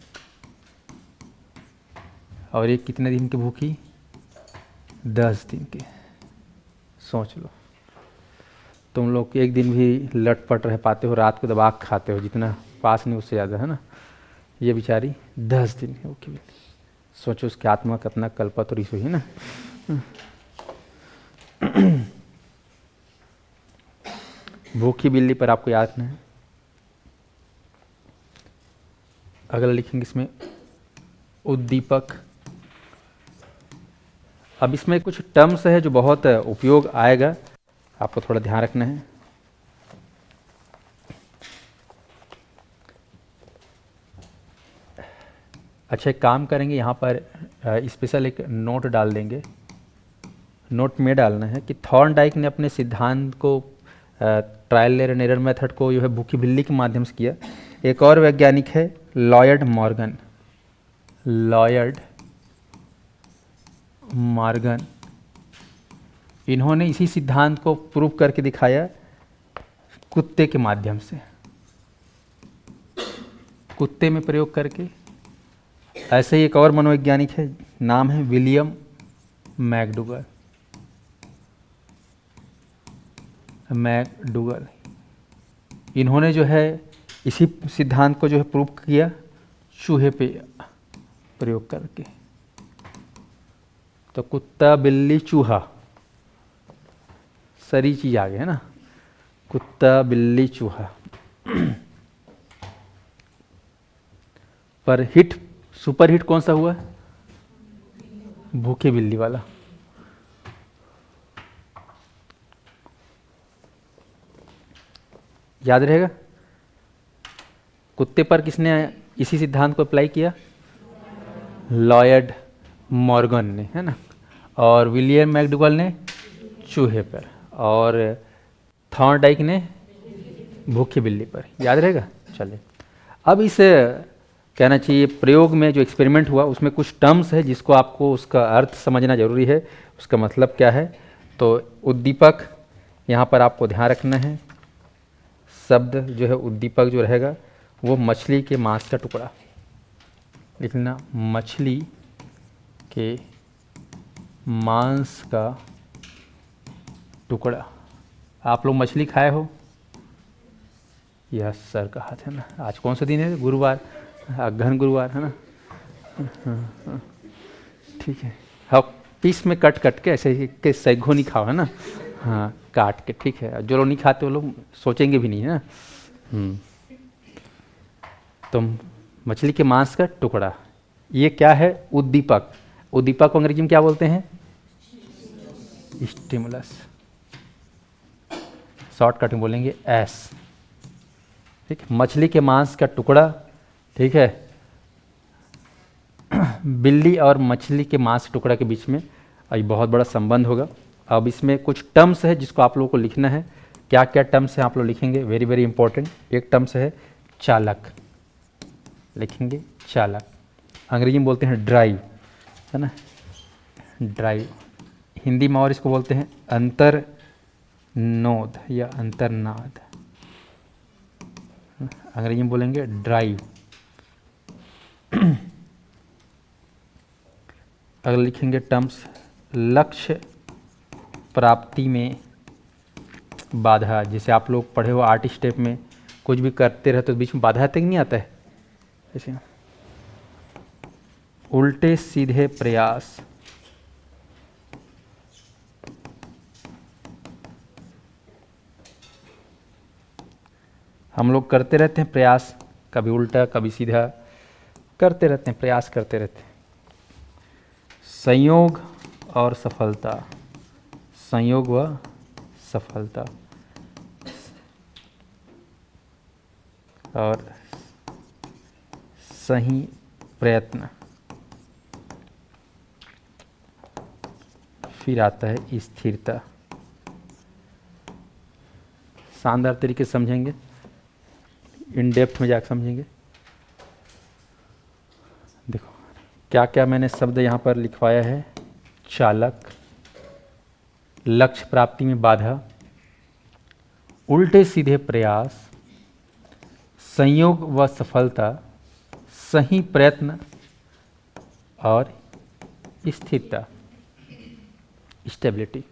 और ये कितने दिन की भूखी? 10 दिन की। सोच लो, तुम लोग एक दिन भी लटपट रह पाते हो, रात को दबा के खाते हो, जितना पास नहीं उससे ज़्यादा, है ना। ये बेचारी 10 दिन की भूखी बिल्ली। सोचो उसकी आत्मा कितना कल्पत और हुई है ना। भूखी बिल्ली पर आपको याद नहीं है। अगला लिखेंगे इसमें उद्दीपक। अब इसमें कुछ टर्म्स है जो बहुत उपयोग आएगा, आपको थोड़ा ध्यान रखना है। अच्छा, एक काम करेंगे, यहाँ पर स्पेशल एक नोट डाल देंगे। नोट में डालना है कि थॉर्नडाइक ने अपने सिद्धांत को ट्रायल एंड एरर मेथड को जो है भूखी बिल्ली के माध्यम से किया। एक और वैज्ञानिक है लॉयड मॉर्गन। लॉयड मॉर्गन, इन्होंने इसी सिद्धांत को प्रूव करके दिखाया कुत्ते के माध्यम से, कुत्ते में प्रयोग करके। ऐसे ही एक और मनोवैज्ञानिक है, नाम है विलियम मैकडूगल। मैकडूगल, इन्होंने जो है इसी सिद्धांत को जो है प्रूव किया चूहे पे प्रयोग करके। तो कुत्ता बिल्ली चूहा सारी चीज आ गई है ना। कुत्ता बिल्ली चूहा। पर हिट, सुपर हिट कौन सा हुआ? भूखे बिल्ली वाला। याद रहेगा। कुत्ते पर किसने इसी सिद्धांत को अप्लाई किया? लॉयड मॉर्गन ने, है ना। और विलियम मैकडूगल ने चूहे पर, और थॉर्नडाइक ने भूखी बिल्ली पर। याद रहेगा। चलिए, अब इस कहना चाहिए प्रयोग में जो एक्सपेरिमेंट हुआ उसमें कुछ टर्म्स है जिसको आपको उसका अर्थ समझना जरूरी है, उसका मतलब क्या है। तो उद्दीपक, यहाँ पर आपको ध्यान रखना है, शब्द जो है उद्दीपक जो रहेगा वो मछली के मांस का टुकड़ा लिखना। मछली के मांस का टुकड़ा। आप लोग मछली खाए हो? यह सर का हाथ है ना। आज कौन सा दिन है? गुरुवार, घन गुरुवार, है ना। ठीक है। हाँ, पीस में कट कट के ऐसे ही के सैगो नहीं खाओ, है ना। हाँ, काट के, ठीक है। जो लोग नहीं खाते वो लोग सोचेंगे भी नहीं, है ना। तो मछली के मांस का टुकड़ा, ये क्या है? उद्दीपक। उद्दीपक को अंग्रेजी में क्या बोलते हैं? स्टिमुलस। शॉर्टकट में बोलेंगे एस। ठीक, मछली के मांस का टुकड़ा। ठीक है। बिल्ली और मछली के मांस टुकड़ा के बीच में ये बहुत बड़ा संबंध होगा। अब इसमें कुछ टर्म्स है जिसको आप लोगों को लिखना है। क्या क्या टर्म्स है आप लोग लिखेंगे? Very very important. एक टर्म्स है चालक, लिखेंगे चालक। अंग्रेजी में बोलते हैं ड्राइव, है ना। ड्राइव। हिंदी में और इसको बोलते हैं अंतर्नोद या अंतर्नाद। अंग्रेजी में बोलेंगे ड्राइव। अगर लिखेंगे टर्म्स लक्ष्य प्राप्ति में बाधा। जैसे आप लोग पढ़े हो आर्ट स्टेप में, कुछ भी करते रहते तो बीच में बाधा तक नहीं आता है। ऐसे उल्टे सीधे प्रयास। हम लोग करते रहते हैं प्रयास, कभी उल्टा कभी सीधा करते रहते हैं, प्रयास करते रहते हैं। संयोग और सफलता। संयोग व सफलता। और सही प्रयत्न। फिर आता है स्थिरता। शानदार तरीके से समझेंगे, इन डेप्थ में जाकर समझेंगे। देखो क्या क्या मैंने शब्द यहाँ पर लिखवाया है। चालक, लक्ष्य प्राप्ति में बाधा, उल्टे सीधे प्रयास, संयोग व सफलता, सही प्रयत्न और स्थिरता, स्टेबिलिटी।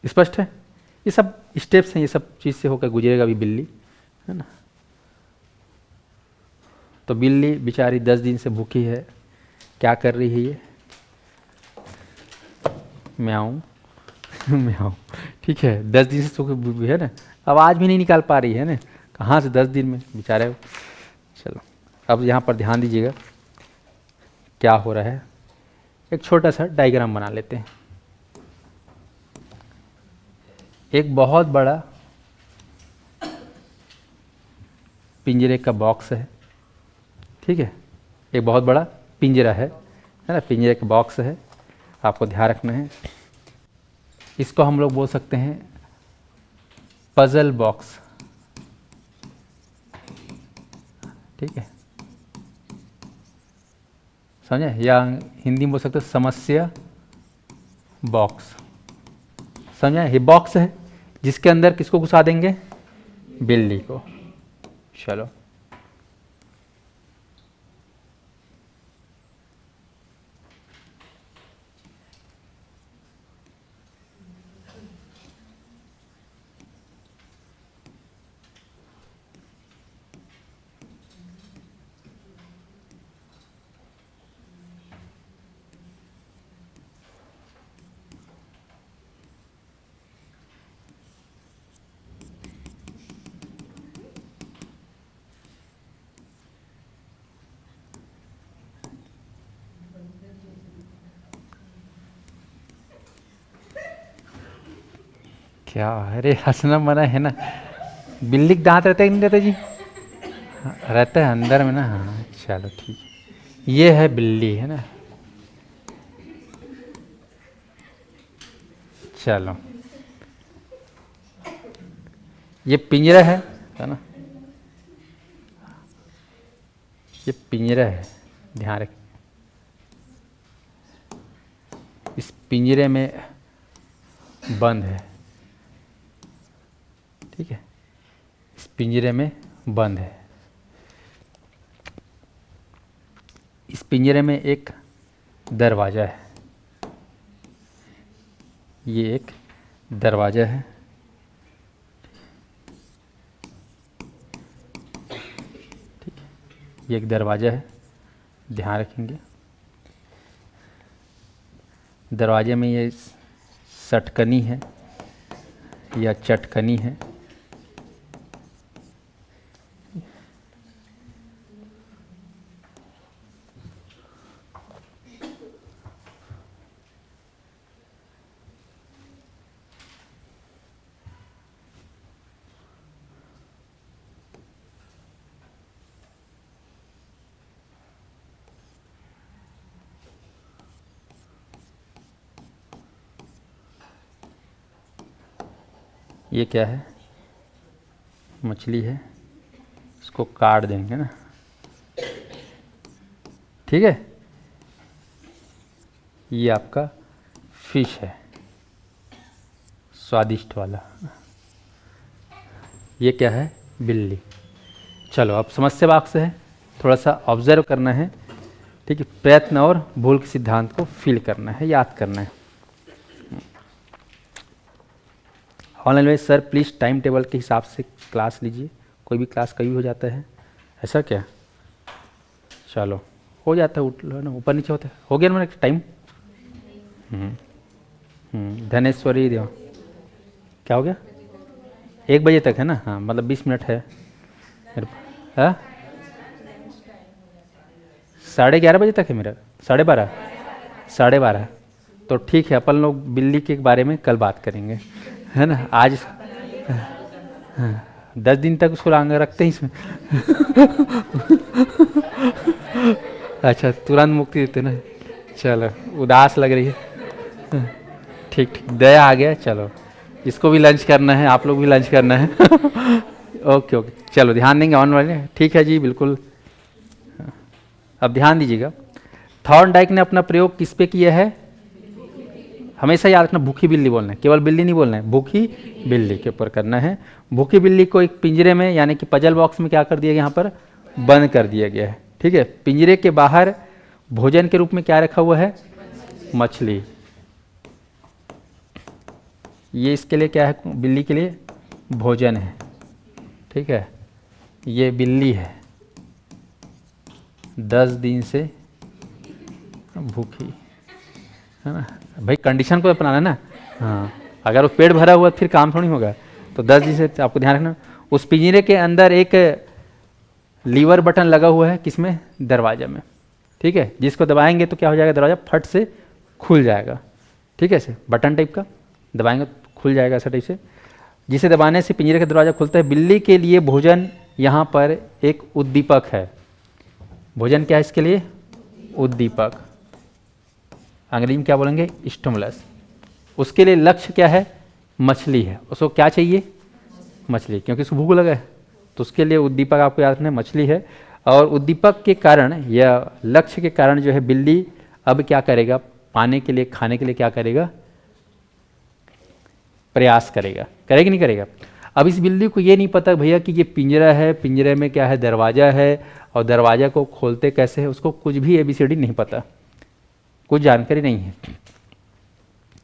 स्पष्ट है? ये सब स्टेप्स हैं, ये सब चीज़ से होकर गुजरेगा भी बिल्ली, है ना। तो बिल्ली बेचारी 10 दिन से भूखी है। क्या कर रही है ये? म्याऊं म्याऊं। ठीक है, 10 दिन से भूखी है ना, आवाज़ भी नहीं निकाल पा रही है ना, कहाँ से 10 दिन में बेचारे। चलो अब यहाँ पर ध्यान दीजिएगा क्या हो रहा है। एक छोटा सा डायग्राम बना लेते हैं। एक बहुत बड़ा पिंजरे का बॉक्स है, ठीक है, एक बहुत बड़ा पिंजरा है ना, पिंजरे का बॉक्स है, आपको ध्यान रखना है। इसको हम लोग बोल सकते हैं पजल बॉक्स, ठीक है, समझे, या हिंदी में बोल सकते हैं समस्या बॉक्स, समझे। ये बॉक्स है जिसके अंदर किसको घुसा देंगे? बिल्ली को। चलो क्या, अरे हंसना मना है ना। बिल्ली के दांत रहते हैं कि नहीं रहते जी? हाँ, रहता है अंदर में ना। हाँ चलो ठीक है, ये है बिल्ली, है ना। चलो ये पिंजरा है ना, ये पिंजरा है, ध्यान रख। इस पिंजरे में बंद है, ठीक है, इस पिंजरे में बंद है। इस पिंजरे में एक दरवाज़ा है, ये एक दरवाज़ा है, ठीक है, ये एक दरवाज़ा है, ध्यान रखेंगे। दरवाजे में ये सटकनी है या चटकनी है, ये क्या है? मछली है, इसको काट देंगे ना, ठीक है। ये आपका फिश है, स्वादिष्ट वाला। ये क्या है? बिल्ली। चलो अब समस्या बॉक्स है, थोड़ा सा ऑब्जर्व करना है, ठीक है, प्रयत्न और भूल के सिद्धांत को फील करना है, याद करना है। ऑनलाइन में सर प्लीज़ टाइम टेबल के हिसाब से क्लास लीजिए, कोई भी क्लास कभी हो जाता है, ऐसा क्या? चलो हो जाता है, ना ऊपर नीचे होता है, हो गया ना मेरा टाइम। धनेश्वरी देव, क्या हो गया? 1 बजे तक है ना, हाँ मतलब 20 मिनट है। हाँ 11:30 बजे तक है मेरा, 12:30, 12:30। तो ठीक है, अपन लोग बिल्ली के बारे में कल बात करेंगे, है ना। आज 10 दिन तक उसको रखते हैं इसमें। अच्छा तुरंत मुक्ति देते ना, चलो उदास लग रही है, ठीक ठीक, दया आ गया। चलो इसको भी लंच करना है, आप लोग भी लंच करना है। ओके ओके, चलो ध्यान देंगे ऑन वाले, ठीक है जी बिल्कुल। अब ध्यान दीजिएगा, थॉर्नडाइक ने अपना प्रयोग किस पे किया है? हमेशा याद रखना, भूखी बिल्ली बोलना है, केवल बिल्ली नहीं बोलना है, भूखी बिल्ली के ऊपर करना है। भूखी बिल्ली को एक पिंजरे में यानी कि पजल बॉक्स में क्या कर दिया गया? यहाँ पर बंद कर दिया गया है, ठीक है। पिंजरे के बाहर भोजन के रूप में क्या रखा हुआ है? मछली। ये इसके लिए क्या है? बिल्ली के लिए भोजन है, ठीक है। ये बिल्ली है, 10 दिन से भूखी है ना भाई, कंडीशन को अपनाना ना। हाँ, अगर वो पेट भरा हुआ फिर काम थोड़ी होगा। तो 10 दिन से आपको ध्यान रखना। उस पिंजरे के अंदर एक लीवर बटन लगा हुआ है, किसमें? दरवाजा में, ठीक है। जिसको दबाएंगे तो क्या हो जाएगा? दरवाजा फट से खुल जाएगा, ठीक है। ऐसे बटन टाइप का दबाएंगे तो खुल जाएगा, ऐसा टाइप से, जिसे दबाने से पिंजरे का दरवाजा खुलता है। बिल्ली के लिए भोजन यहाँ पर एक उद्दीपक है। भोजन क्या है इसके लिए? उद्दीपक। अंग्रेजी में क्या बोलेंगे? स्टिमुलस। उसके लिए लक्ष्य क्या है? मछली है। उसको क्या चाहिए? मछली, क्योंकि उसको भूख लगा है, तो उसके लिए उद्दीपक आपको याद रखना मछली है। और उद्दीपक के कारण या लक्ष्य के कारण जो है बिल्ली अब क्या करेगा? पाने के लिए, खाने के लिए क्या करेगा? प्रयास करेगा। करेगा नहीं करेगा? अब इस बिल्ली को ये नहीं पता भैया कि ये पिंजरा है, पिंजरे में क्या है? दरवाजा है, और दरवाजा को खोलते कैसे है, उसको कुछ भी ABCD नहीं पता, कुछ जानकारी नहीं है,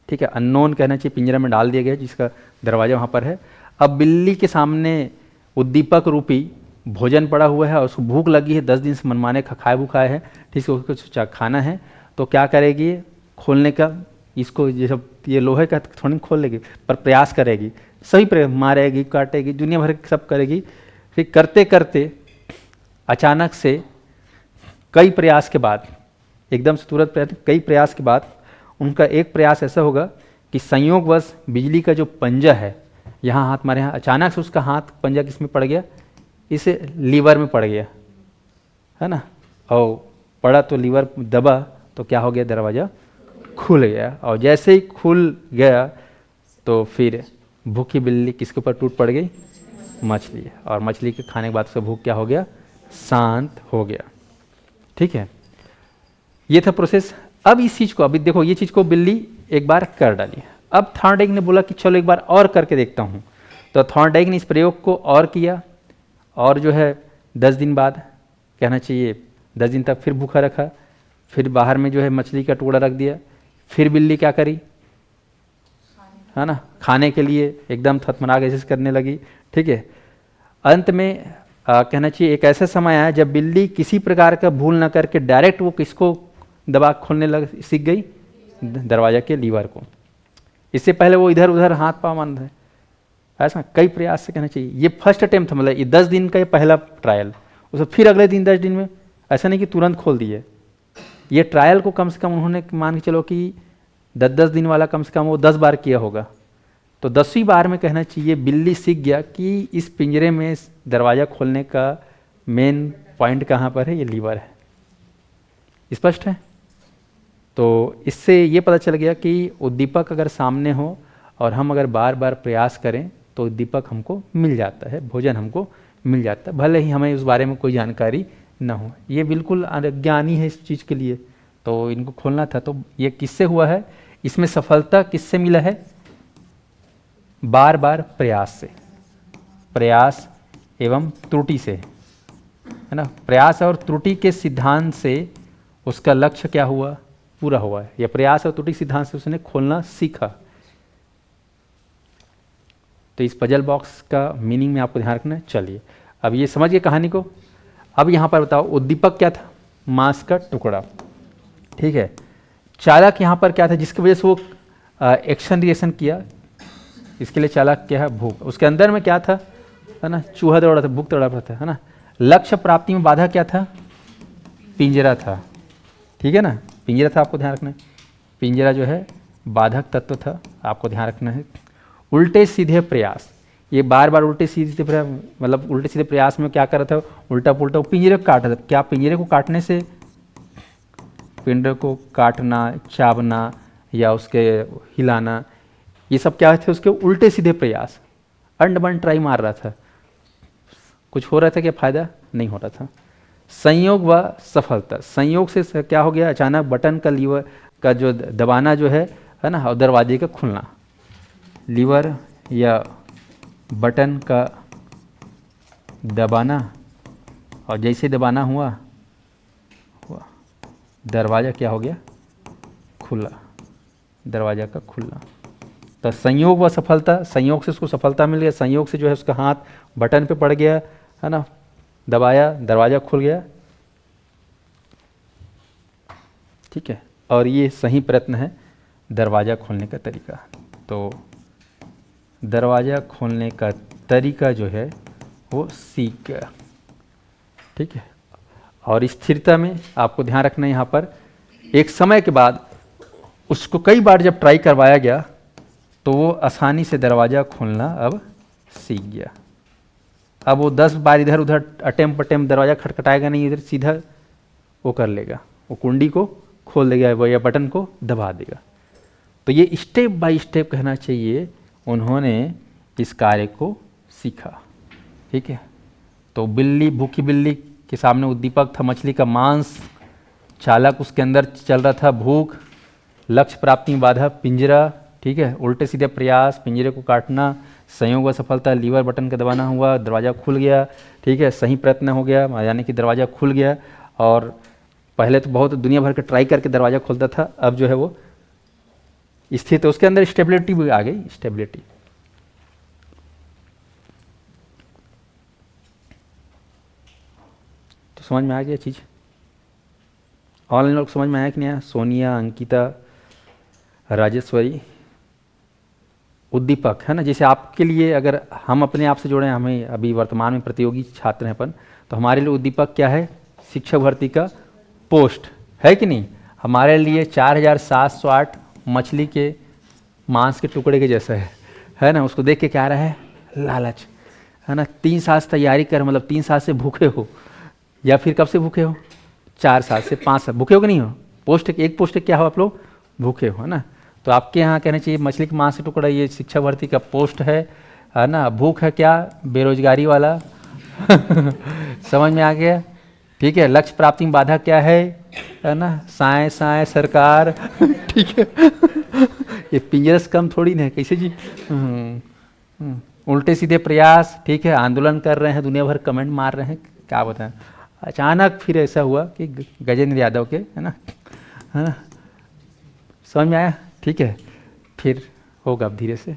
ठीक है। अननोन कहना चाहिए, पिंजरा में डाल दिया गया जिसका दरवाजा वहाँ पर है। अब बिल्ली के सामने उद्दीपक रूपी भोजन पड़ा हुआ है और उसको भूख लगी है, 10 दिन से मनमाने खाए भूखाए है, ठीक है। उसको खाना है, तो क्या करेगी? खोलने का, इसको ये सब, ये लोहे का थोड़ी खोल लेगी, पर प्रयास करेगी, सही मारेगी, काटेगी, दुनिया भर सब करेगी। फिर करते करते अचानक से कई प्रयास के बाद, एकदम से तुरंत प्रयास, कई प्रयास के बाद उनका एक प्रयास ऐसा होगा कि संयोगवश बिजली का जो पंजा है, यहाँ हाथ मारे, यहाँ अचानक से उसका हाथ पंजा किस में पड़ गया? इस लीवर में पड़ गया, है ना। और पड़ा तो लीवर दबा तो क्या हो गया? दरवाज़ा खुल गया। और जैसे ही खुल गया तो फिर भूखी बिल्ली किसके ऊपर टूट पड़ गई? मछली। और मछली के खाने के बाद उसका भूख क्या हो गया? शांत हो गया, ठीक है। ये था प्रोसेस। अब इस चीज़ को, अभी देखो, ये चीज़ को बिल्ली एक बार कर डाली। अब थॉर्नडाइक ने बोला कि चलो एक बार और करके देखता हूँ। तो थॉर्नडाइक ने इस प्रयोग को और किया, और जो है 10 दिन बाद, कहना चाहिए 10 दिन तक फिर भूखा रखा। फिर बाहर में जो है मछली का टुकड़ा रख दिया। फिर बिल्ली क्या करी, है ना, खाने के लिए एकदम थतमना के करने लगी, ठीक है। अंत में कहना चाहिए एक ऐसा समय आया जब बिल्ली किसी प्रकार का भूल न करके डायरेक्ट वो किसको दबा खोलने लग सीख गई? दरवाजा के लीवर को। इससे पहले वो इधर उधर हाथ पाँव मार रहे, ऐसा कई प्रयास से, कहना चाहिए ये फर्स्ट अटेम्प्ट था, मतलब ये 10 दिन का ये पहला ट्रायल। उसे फिर अगले दिन 10 दिन में, ऐसा नहीं कि तुरंत खोल दिए। ये ट्रायल को कम से कम उन्होंने मान के चलो कि 10-10 दिन वाला कम से कम वो 10 बार किया होगा। तो 10वीं बार में कहना चाहिए बिल्ली सीख गया कि इस पिंजरे में दरवाज़ा खोलने का मेन पॉइंट कहाँ पर है? ये लीवर है। स्पष्ट है? तो इससे ये पता चल गया कि उद्दीपक अगर सामने हो और हम अगर बार बार प्रयास करें तो उद्दीपक हमको मिल जाता है, भोजन हमको मिल जाता है, भले ही हमें उस बारे में कोई जानकारी न हो। ये बिल्कुल अज्ञानी है इस चीज़ के लिए, तो इनको खोलना था। तो ये किससे हुआ है? इसमें सफलता किससे मिला है? बार बार प्रयास से, प्रयास एवं त्रुटि से, है ना। प्रयास और त्रुटि के सिद्धांत से उसका लक्ष्य क्या हुआ? पूरा हुआ है। या प्रयास और त्रुटि सिद्धांत से उसने खोलना सीखा। तो इस पजल बॉक्स का मीनिंग में आपको ध्यान रखना है। चलिए अब ये समझ गए कहानी को। अब यहाँ पर बताओ उद्दीपक क्या था? मांस का टुकड़ा, ठीक है। चालक यहाँ पर क्या था जिसकी वजह से वो एक्शन रिएक्शन किया? इसके लिए चालक क्या है? भूख। उसके अंदर में क्या था? है ना, चूहा दौड़ा था, भूख तड़प रहा था, है ना। लक्ष्य प्राप्ति में बाधा क्या था? पिंजरा था, ठीक है ना। पिंजरा था, आपको ध्यान रखना है। पिंजरा जो है बाधक तत्व था, आपको ध्यान रखना है। उल्टे सीधे प्रयास, ये बार बार उल्टे सीधे प्रयास, मतलब उल्टे सीधे प्रयास में क्या कर रहा था? उल्टा पुल्टा पिंजरे को काट रहा था। क्या पिंजरे को काटने से, पिंजरे को काटना, चावना या उसके हिलाना, ये सब क्या थे? उसके उल्टे सीधे प्रयास। अंड बंड ट्राई मार रहा था, कुछ हो रहा था क्या? फायदा नहीं हो रहा था। संयोग व सफलता, संयोग से क्या हो गया? अचानक बटन का लीवर का जो दबाना जो है ना, और दरवाजे का खुलना। लीवर या बटन का दबाना, और जैसे दबाना हुआ दरवाज़ा क्या हो गया, खुला, दरवाज़ा का खुलना। तो संयोग व सफलता, संयोग से उसको सफलता मिल गया, संयोग से जो है उसका हाथ बटन पे पड़ गया, है ना, दबाया, दरवाज़ा खुल गया। ठीक है, और ये सही प्रयत्न है दरवाज़ा खोलने का तरीका। तो दरवाज़ा खोलने का तरीका जो है वो सीख गया। ठीक है, और स्थिरता में आपको ध्यान रखना है यहाँ पर, एक समय के बाद उसको कई बार जब ट्राई करवाया गया तो वो आसानी से दरवाज़ा खोलना अब सीख गया। अब वो 10 बार इधर उधर अटेम्प्ट दरवाज़ा खटखटाएगा नहीं, इधर सीधा वो कर लेगा, वो कुंडी को खोल देगा वो या बटन को दबा देगा। तो ये स्टेप बाय स्टेप कहना चाहिए उन्होंने इस कार्य को सीखा। ठीक है, तो बिल्ली, भूखी बिल्ली के सामने उद्दीपक था मछली का मांस, चालक उसके अंदर चल रहा था भूख, लक्ष्य प्राप्ति में बाधा पिंजरा। ठीक है, उल्टे सीधे प्रयास, पिंजरे को काटना, संयोग व सफलता, लीवर बटन का दबाना हुआ, दरवाज़ा खुल गया। ठीक है, सही प्रयत्न हो गया, यानी कि दरवाज़ा खुल गया। और पहले तो बहुत दुनिया भर के ट्राई करके दरवाज़ा खोलता था, अब जो है वो स्थित है, उसके अंदर स्टेबिलिटी भी आ गई, स्टेबिलिटी। तो समझ में आ गया चीज़, ऑनलाइन लोग समझ में आया कि नहीं आया? सोनिया, अंकिता, राजेश्वरी, उद्दीपक, है ना। जैसे आपके लिए अगर हम अपने आप से जोड़ें, हमें अभी वर्तमान में प्रतियोगी छात्र हैं अपन, तो हमारे लिए उद्दीपक क्या है, शिक्षक भर्ती का पोस्ट है कि नहीं। हमारे लिए 4708 मछली के मांस के टुकड़े के जैसा है ना। उसको देख के क्या आ रहा है, लालच, है ना। 3 साल से तैयारी कर, मतलब 3 साल से भूखे हो, या फिर कब से भूखे हो, 4 साल से 5 साल भूखे हो कि नहीं हो। पोस्ट एक पोस्ट क्या हो, आप लोग भूखे हो, है ना। तो आपके यहाँ कहना चाहिए मछली के मांस से टुकड़ा, ये शिक्षा भर्ती का पोस्ट है ना। भूख है क्या, बेरोजगारी वाला समझ में आ गया। ठीक है, लक्ष्य प्राप्ति में बाधा क्या है ना, साए साए सरकार ठीक है ये पिंजरे से कम थोड़ी ना है, कैसे जी। उल्टे सीधे प्रयास, ठीक है, आंदोलन कर रहे हैं, दुनिया भर कमेंट मार रहे हैं, क्या बताएं। अचानक फिर ऐसा हुआ कि गजेंद्र यादव के, है ना, समझ में आया। ठीक है, फिर होगा अब धीरे से।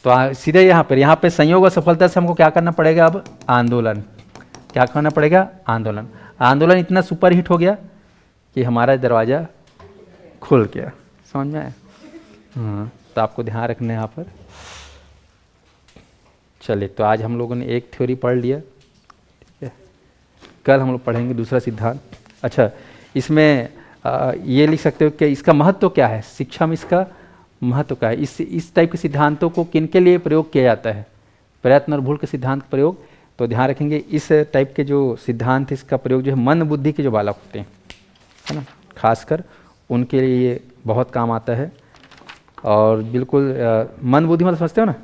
तो सीधे यहाँ पे संयोग और सफलता से हमको क्या करना पड़ेगा, अब आंदोलन। क्या करना पड़ेगा, आंदोलन। आंदोलन इतना सुपर हिट हो गया कि हमारा दरवाज़ा खुल गया। समझ में आया। तो आपको ध्यान रखना है यहाँ पर। चलिए, तो आज हम लोगों ने एक थ्योरी पढ़ लिया, ठीक है। कल हम लोग पढ़ेंगे दूसरा सिद्धांत। अच्छा, इसमें ये लिख सकते हो कि इसका महत्व क्या है, शिक्षा में इसका महत्व क्या है। इस टाइप के सिद्धांतों को किन के लिए प्रयोग किया जाता है, प्रयत्न और भूल के सिद्धांत का प्रयोग। तो ध्यान रखेंगे, इस टाइप के जो सिद्धांत, इसका प्रयोग जो है मंद बुद्धि के जो बालक होते हैं, है ना, खासकर उनके लिए ये बहुत काम आता है। और बिल्कुल मंद बुद्धि मतलब समझते हो ना,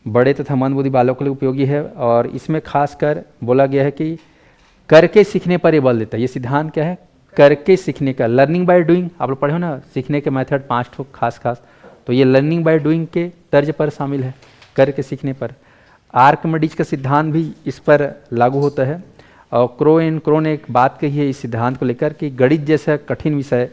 बड़े तथा मंद बुद्धि बालकों के लिए उपयोगी है। और इसमें खासकर बोला गया है कि करके सीखने पर ये बल देता है। ये सिद्धांत क्या है, करके सीखने का, लर्निंग बाय डूइंग। आप लोग पढ़े हो ना, सीखने के मेथड 5 ठो खास, तो ये लर्निंग बाय डूइंग के तर्ज पर शामिल है, करके सीखने पर। आर्किमिडीज का सिद्धांत भी इस पर लागू होता है। और क्रो ने एक बात कही है इस सिद्धांत को लेकर कि गणित जैसा कठिन विषय,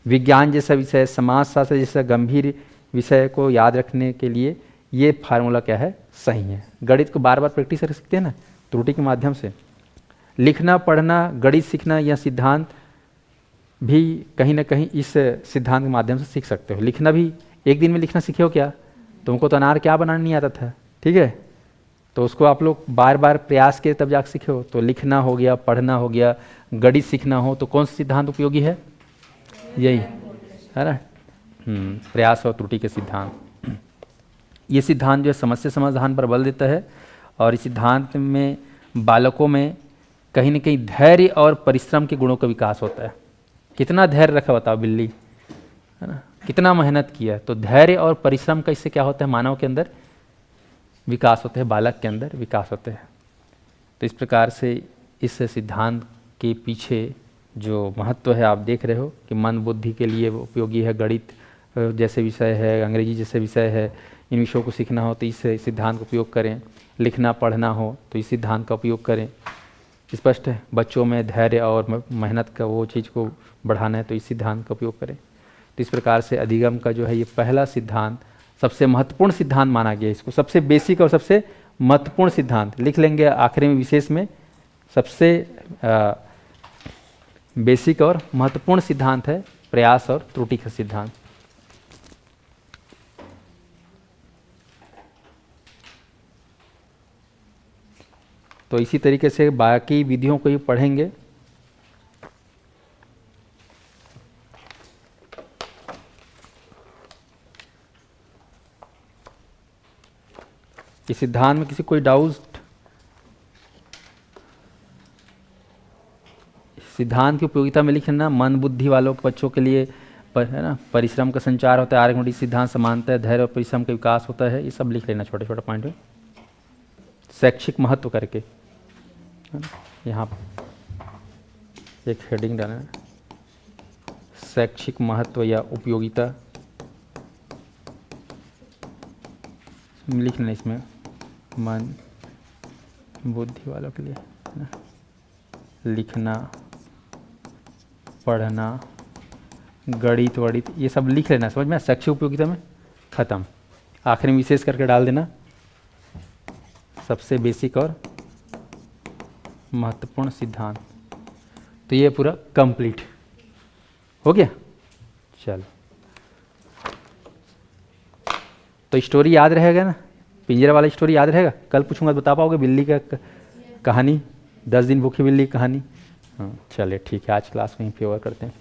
विज्ञान जैसा विषय, समाजशास्त्र जैसा गंभीर विषय को याद रखने के लिए ये फार्मूला क्या है, सही है। गणित को बार बार प्रैक्टिस कर सकते हैं ना, त्रुटि के माध्यम से। लिखना, पढ़ना, गणित सीखना, यह सिद्धांत भी कहीं ना कहीं इस सिद्धांत के माध्यम से सीख सकते हो। लिखना भी, एक दिन में लिखना सीखे हो क्या, तुमको तो अनार क्या बनाना नहीं आता था, ठीक है, तो उसको आप लोग बार बार प्रयास किए तब जाकर सीखे हो। तो लिखना हो गया, पढ़ना हो गया, गणित सीखना हो, तो कौन सा सिद्धांत उपयोगी है, यही है ना, प्रयास और त्रुटि के सिद्धांत। ये सिद्धांत जो है समस्या समाधान पर बल देता है। और इस सिद्धांत में बालकों में कहीं ना कहीं धैर्य और परिश्रम के गुणों का विकास होता है। कितना धैर्य रखा बताओ बिल्ली, है ना, कितना मेहनत किया। तो धैर्य और परिश्रम का इससे क्या होता है, मानव के अंदर विकास होते हैं, बालक के अंदर विकास होते हैं। तो इस प्रकार से इस सिद्धांत के पीछे जो महत्व है आप देख रहे हो कि मन बुद्धि के लिए उपयोगी है। गणित जैसे विषय है, अंग्रेजी जैसे विषय है, इन विषयों को सीखना हो तो इस सिद्धांत का उपयोग करें। लिखना पढ़ना हो तो इस सिद्धांत का उपयोग करें। स्पष्ट है? बच्चों में धैर्य और मेहनत का वो चीज़ को बढ़ाना है तो इस सिद्धांत का उपयोग करें। तो इस प्रकार से अधिगम का जो है ये पहला सिद्धांत सबसे महत्वपूर्ण सिद्धांत माना गया, इसको सबसे बेसिक और सबसे महत्वपूर्ण सिद्धांत लिख लेंगे आखिरी में विशेष में। सबसे बेसिक और महत्वपूर्ण सिद्धांत है प्रयास और त्रुटि का सिद्धांत। तो इसी तरीके से बाकी विधियों को ही पढ़ेंगे। इस सिद्धांत में किसी कोई डाउट? सिद्धांत की उपयोगिता में लिखना मन बुद्धि वालों के बच्चों के लिए है ना, परिश्रम का संचार होता है, आर्गुमेंटिक सिद्धांत समानता है, धैर्य और परिश्रम का विकास होता है, ये सब लिख लेना छोटे छोटे पॉइंट में शैक्षिक महत्व करके, है ना। यहाँ एक हेडिंग डालना है, शैक्षिक महत्व या उपयोगिता लिख लेना इसमें, मन बुद्धि वालों के लिए, है ना, लिखना पढ़ना गणित वणित ये सब लिख लेना, समझ में? शैक्षिक उपयोगिता में खत्म। आखिर में विशेष करके डाल देना सबसे बेसिक और महत्वपूर्ण सिद्धांत। तो ये पूरा कंप्लीट हो गया। चलो, तो स्टोरी याद रहेगा ना, पिंजरा वाला स्टोरी याद रहेगा? कल पूछूंगा तो बता पाओगे? बिल्ली का कहानी, 10 दिन भूखी बिल्ली की कहानी। हाँ चलिए ठीक है, आज क्लास में ही पे ओवर करते हैं।